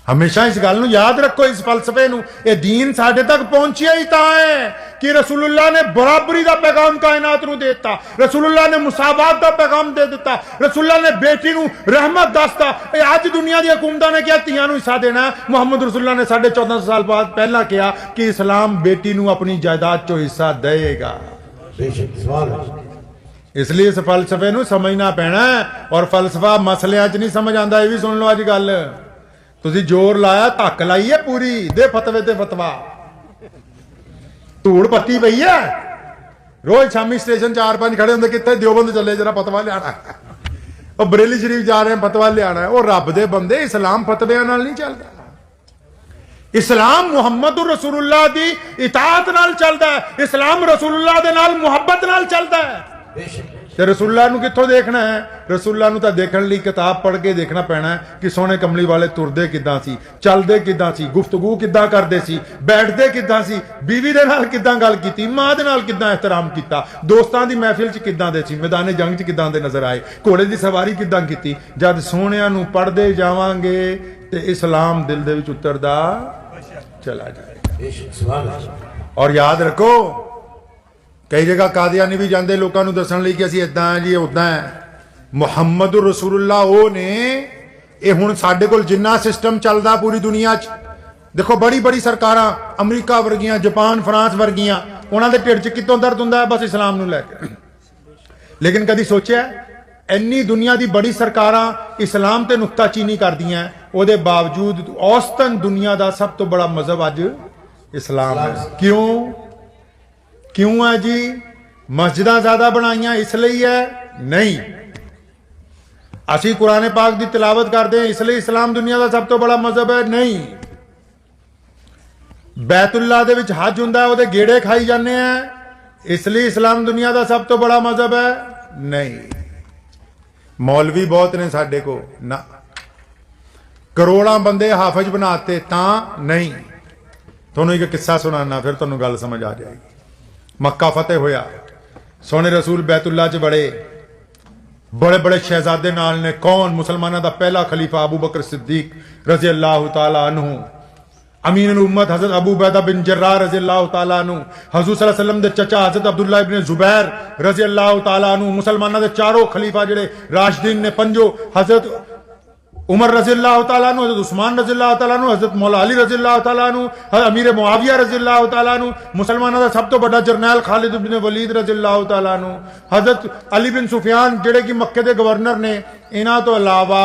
Speaker 1: हमेशा इस गल याद रखो इस फलसफे ये दीन साढ़े तक पहुंचिया ही ता है कि रसूलुल्लाह ने बराबरी का पैगाम कायनात नूं देता रसूलुल्लाह ने मुसावात का पैगाम दे दिता रसूलुल्लाह ने बेटी नूं रहमत दसता अज दुनिया दी हुकूमतां ने क्या तियां नूं हिस्सा देना मुहम्मद रसूलुल्लाह ने 1450 साल बाद पहला कहा कि इस्लाम बेटी नूं अपनी जायदाद चो हिस्सा देगा इसलिए इस फलसफे नूं समझना पैना और फलसफा मसलियां च नहीं समझ आंदा ये भी सुन लो अज गल ਤੁਸੀਂ ਜ਼ੋਰ ਲਾਇਆ ਧੱਕ ਲਾਈ ਹੈ ਪੂਰੀ ਦੇ ਫਤਵੇ ਤੇ ਫਤਵਾ ਧੂੜ ਪੱਤੀ ਪਈ ਹੈ ਰੋਜ਼ ਸ਼ਾਮੀ ਸਟੇਸ਼ਨ 4-5 ਖੜੇ ਹੁੰਦੇ ਕਿੱਥੇ ਦਿਓਬੰਦ ਚੱਲੇ ਜਰਾ ਫਤਵਾ ਲਿਆਣਾ ਉਹ ਬਰੇਲੀ ਸ਼ਰੀਫ ਜਾ ਰਹੇ ਫਤਵਾ ਲਿਆਣਾ ਉਹ ਰੱਬ ਦੇ ਬੰਦੇ ਇਸਲਾਮ ਫਤਵਿਆਂ ਨਾਲ ਨਹੀਂ ਚੱਲਦਾ ਇਸਲਾਮ ਮੁਹੰਮਦ ਰਸੂਲੁल्लाह ਦੀ ਇਤਾਅਤ ਨਾਲ ਚੱਲਦਾ ਹੈ ਇਸਲਾਮ ਰਸੂਲੁल्लाह ਦੇ ਨਾਲ ਮੁਹੱਬਤ ਨਾਲ ਚੱਲਦਾ ਹੈ ਤੇ ਰਸੂਲullah ਨੂੰ ਕਿੱਥੋਂ ਦੇਖਣਾ ਹੈ ਰਸੂਲullah ਨੂੰ ਤਾਂ ਦੇਖਣ ਲਈ ਕਿਤਾਬ ਪੜ੍ਹ ਕੇ ਦੇਖਣਾ ਪੈਣਾ ਹੈ ਕਿ ਸੋਹਣੇ ਕਮਲੀ ਵਾਲੇ ਤੁਰਦੇ ਕਿੱਦਾਂ ਸੀ ਚੱਲਦੇ ਕਿੱਦਾਂ ਸੀ ਗੁਫ਼ਤਗੂ ਕਿੱਦਾਂ ਕਰਦੇ ਸੀ ਬੈਠਦੇ ਕਿੱਦਾਂ ਸੀ ਬੀਵੀ ਦੇ ਨਾਲ ਕਿੱਦਾਂ ਗੱਲ ਕੀਤੀ ਮਾਂ ਦੇ ਨਾਲ ਕਿੱਦਾਂ ਇhtਰਾਮ ਕੀਤਾ ਦੋਸਤਾਂ ਦੀ ਮਹਿਫਿਲ 'ਚ ਕਿੱਦਾਂ ਦੇ ਸੀ ਮੈਦਾਨੇ ਜੰਗ 'ਚ ਕਿੱਦਾਂ ਦੇ ਨਜ਼ਰ ਆਏ ਘੋੜੇ ਦੀ ਸਵਾਰੀ ਕਿੱਦਾਂ ਕੀਤੀ ਜਦ ਸੋਹਣਿਆਂ ਨੂੰ ਪੜ੍ਹਦੇ ਜਾਵਾਂਗੇ ਤੇ ਇਸਲਾਮ ਦਿਲ ਦੇ ਵਿੱਚ ਉਤਰਦਾ ਚਲਾ ਜਾਏਗਾ ਔਰ ਯਾਦ ਰੱਖੋ कई जगह कादियानी भी जाते लोगों को दसन कि असीं इदां है जी उदां है मुहम्मद रसूलुल्लाह वो ने ये हुण साडे कोल जिन्ना सिस्टम चलदा पूरी दुनिया च देखो बड़ी बड़ी सरकारां अमरीका वर्गियां जापान फ्रांस वर्गियां उन्हां दे ढिड च कितों दर्द हुंदा है बस इस्लाम नूं लैके लेकिन कदी सोचिया इन्नी दुनिया की बड़ी सरकारां इस्लाम ते नुक्ताचीनी करदियां उहदे बावजूद औसतन दुनिया का सब तो बड़ा मजहब अज इस्लाम है क्यों क्यों है जी मस्जिदां ज्यादा बनाइया इसलिए है नहीं असी कुरान पाक की तिलावत करते हैं इसलिए इस्लाम दुनिया का सब तो बड़ा मजहब है नहीं बैतुल्लाह दे विच हज हुंदा है उहदे गेड़े खाई जाने हैं इसलिए इस्लाम दुनिया का सब तो बड़ा मजहब है नहीं मौलवी बहुत ने साडे को ना करोड़ां बंदे हाफिज बनाते तां नहीं तुहानूं एक किस्सा सुनाना फिर तुहानूं गल समझ आ जाएगी मक्का फतेह होया सोने रसूल बैतुल्लाह च बड़े बड़े शहजादे नाल ने कौन मुसलमानों का पहला खलीफा अबू बकर सिद्दीक रजी अल्लाह तआला अन्हु अमीन उम्मत हजरत अबू बैदा बिन जर्राह रजी अल्लाह तआला अन्हु हजूर सल्लल्लाहु अलैहि वसल्लम दे चचा हजरत अब्दुल्लाह इब्न जुबैर रजी अल्लाह तआला अन्हु मुसलमानों के चारों खलीफा जिहड़े राशिदीन ने पंजो हजरत उमर रजी अल्लाह तआला अन्हु हजरत उस्मान रजी अल्लाह तआला अन्हु हजरत मौला अली रजी अल्लाह तआला अन्हु अमीर मुआविया रजी अल्लाह तआला अन्हु मुसलमानों का सब तो बड़ा जरनैल खालिद इब्न वलीद रजी अल्लाह तआला अन्हु हजरत अली बिन सुफियान जिहड़े कि मक्के के गवर्नर ने इन्हां तो अलावा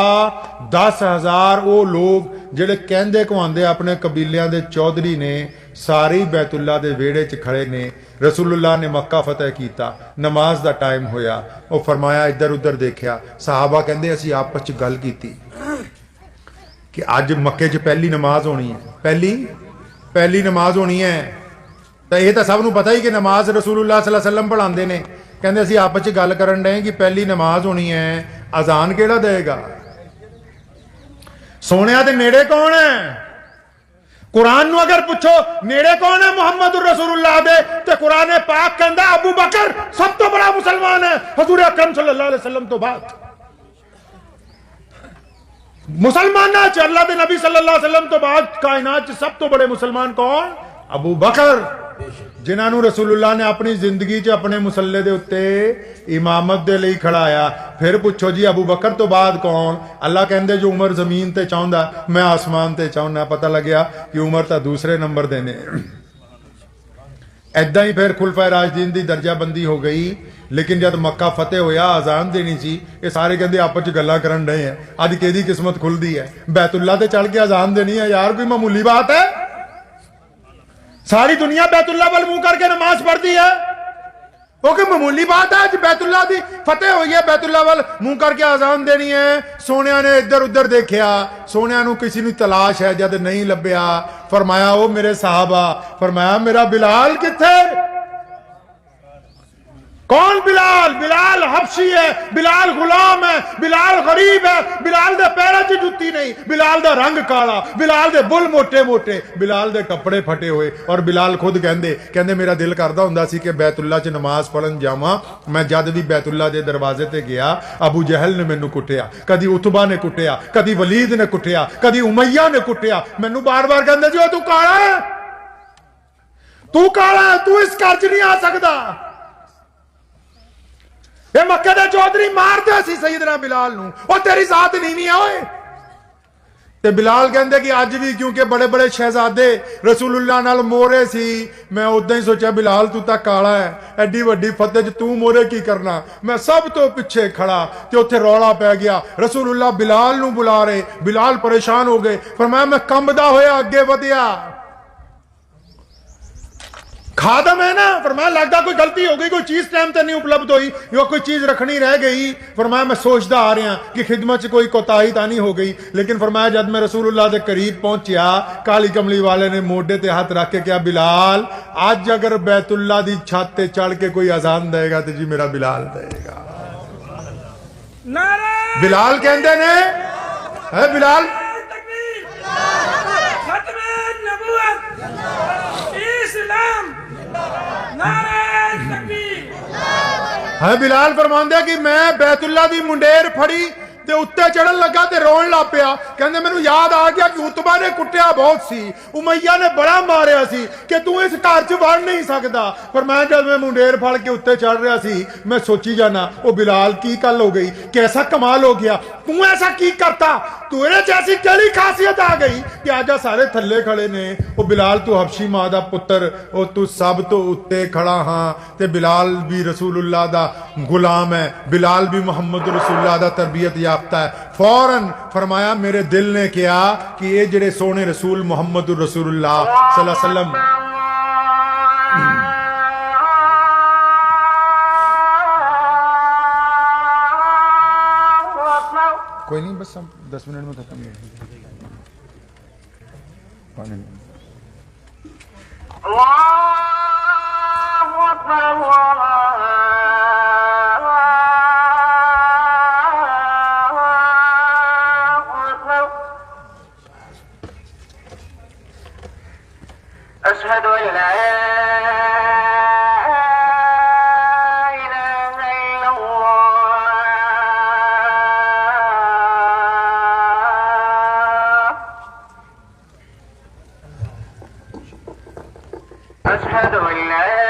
Speaker 1: 10,000 वो लोग जिहड़े कहंदे कहांदे अपने कबीलियां दे चौधरी ने सारे बैतुल्लाह दे वेड़े च खड़े ने रसूलुल्लाह ने मक्का फतेह कीता नमाज दा टाइम होया वो फरमाया इधर उधर देखा सहाबा कहंदे असीं आपस च गल कीती कि अज मक्के च पहली नमाज होनी है पहली नमाज होनी है तो यह तो सब नूं पता ही कि नमाज रसूलुल्लाह सल्लल्लाहु अलैहि वसल्लम पढ़ाते हैं कहते असीं आपस च गल करन डे कि पहली नमाज होनी है अजान किहड़ा देगा सोने दे नेड़े कौन है कुरान नूं अगर पुछो नेड़े कौन है मुहम्मद रसूलुल्लाह दे ते कुरान पाक कहंदा अबू बकर सब तो बड़ा मुसलमान है हजूर अकरम सल्लल्लाहु अलैहि वसल्लम तो बाद मुसलमान अल्लाह के नबी सल्लल्लाहु अलैहि वसल्लम तो बाद कायनात सब तो बड़े मुसलमान कौन अबू बकर जिन्हां नूं रसूलुल्लाह ने अपनी जिंदगी च अपने मुसल्ले दे उत्ते इमामत दे लई खड़ाया। फिर पुछो जी अबू बकर तो बाद कौन? अल्लाह कहंदे जो उमर जमीन ते चाहुंदा मैं आसमान ते चाहुंदा। पता लग्या कि उमर तां दूसरे नंबर दे ने। ऐदां ही फिर खुलफा राशिदीन दी दर्जाबंदी हो गई। लेकिन जब मक्का फतेह होया आजान देनी सी, ये सारे कहते आपस च गल्लां करन डए हैं अज किहदी किस्मत खुलदी है। बैतुल्ला ते चढ़ के आजान देनी है यार, कोई मामूली बात है? सारी दुनिया बैतुल्ला वल मुंह करके नमाज पढ़ती है, वो कोई मामूली बात है? अज बैतुल्ला दी फतेह हुई है, बैतुल्ला वल मुंह करके आजान देनी है। सोनिया ने इधर उधर देखा, सोनिया नूं किसी नूं तलाश है, जद नहीं लभ्या फरमाया ओ मेरे साहबा, फरमाया मेरा बिलाल किथे? कौन बिलाल? बिलाल हबशी है, बिलाल गुलाम है, बिलाल गरीब है, बिलाल दे पैरों च जुत्ती नहीं, बिलाल दा रंग काला, बिलाल दे बुल मोटे मोटे, बिलाल दे कपड़े फटे हुए। और बिलाल खुद कहंदे मेरा दिल करदा हुंदा सी कि बैतुल्ला च नमाज पढ़न जावां। मैं जद भी बैतुल्ला दे दरवाजे ते गया अबू जहल ने मैनू कुटिया, कदी उतबा ने कुटिया, कदी वलीद ने कुटिया, कदी उमैया ने कुटिया। मैनू बार बार कहंदे जी तू काला है, तू काला है, तू इस घर च नहीं आ सकदा। ये मक्के दे चौधरी मारते सी सईदना बिलाल नूं, ओ तेरी जात नीवी है ओए। ते बिलाल कहंदे कि अज भी क्योंकि बड़े बड़े शहजादे रसूलुल्लाह नाल मोरे सी, मैं उदां ही सोचा बिलाल तू तां काला है, एडी वड्डी फतेह च तू मोरे की करना? मैं सब तो पिछे खड़ा ते उत्थे रौला पै गया। रसूलुल्लाह बिलाल नूं बुला रहे, बिलाल परेशान हो गए। फरमाया मैं कंबदा होया अगे वधिया, खादम है ना। फरमाया लगता कोई गलती हो गई, कोई चीज टाइम पर नहीं उपलब्ध हुई, या कोई चीज रखनी रह गई। फरमाया मैं सोचता आ रहा कि खिदमत च कोई कोताही तो नहीं हो गई। लेकिन फरमाया जब मैं रसूलुल्लाह के करीब पहुंचा, काली कमली वाले ने मोढे ते हाथ रख के क्या बिलाल आज अगर बैतुल्ला दी छत ते चढ़ के कोई अजान देगा तो जी मेरा बिलाल देगा।
Speaker 2: नारे
Speaker 1: बिलाल कहते ने है बिलाल
Speaker 2: तकबीर, खत्मे नबूवत, इस्लाम, नारे तकबीर।
Speaker 1: है बिलाल फरमांदे कि मैं बैतुल्ला दी मुंडेर फड़ी ते उत्ते चढ़न लगा ते रोन लग पिया। कहंदे मैनू याद आ गया कि उतबा ने कुटिया बहुत सी, उमैया ने बड़ा मारिया सी कि तू इस घर च वड़ नहीं सकदा। पर मैं जब मैं मुंडेर फड़ के उत्ते चढ़ रहा सी, मैं सोची जाना ओ बिलाल की गल हो गई, कैसा कमाल हो गया, तू ऐसा की करता, तेरे जैसी केड़ी खासियत आ गई कि आज सारे थल्ले खड़े ने। ओ बिलाल तू हबशी मां दा पुत्र, ओ तू सब तो उत्ते खड़ा हां। ते बिलाल भी रसूलुल्लाह दा गुलाम है, बिलाल भी मुहम्मद रसूलुल्लाह दा तरबियत याफ्ता है। फौरन फरमाया मेरे दिल ने कहा कि ये जेड़े सोने रसूल मुहम्मद रसूलुल्लाह सल्लल्लाहु अलैहि वसल्लम, कोई नहीं बस 10 मिनट में खत्म हो
Speaker 3: أشهد أن لا إله إلا الله أشهد أن لا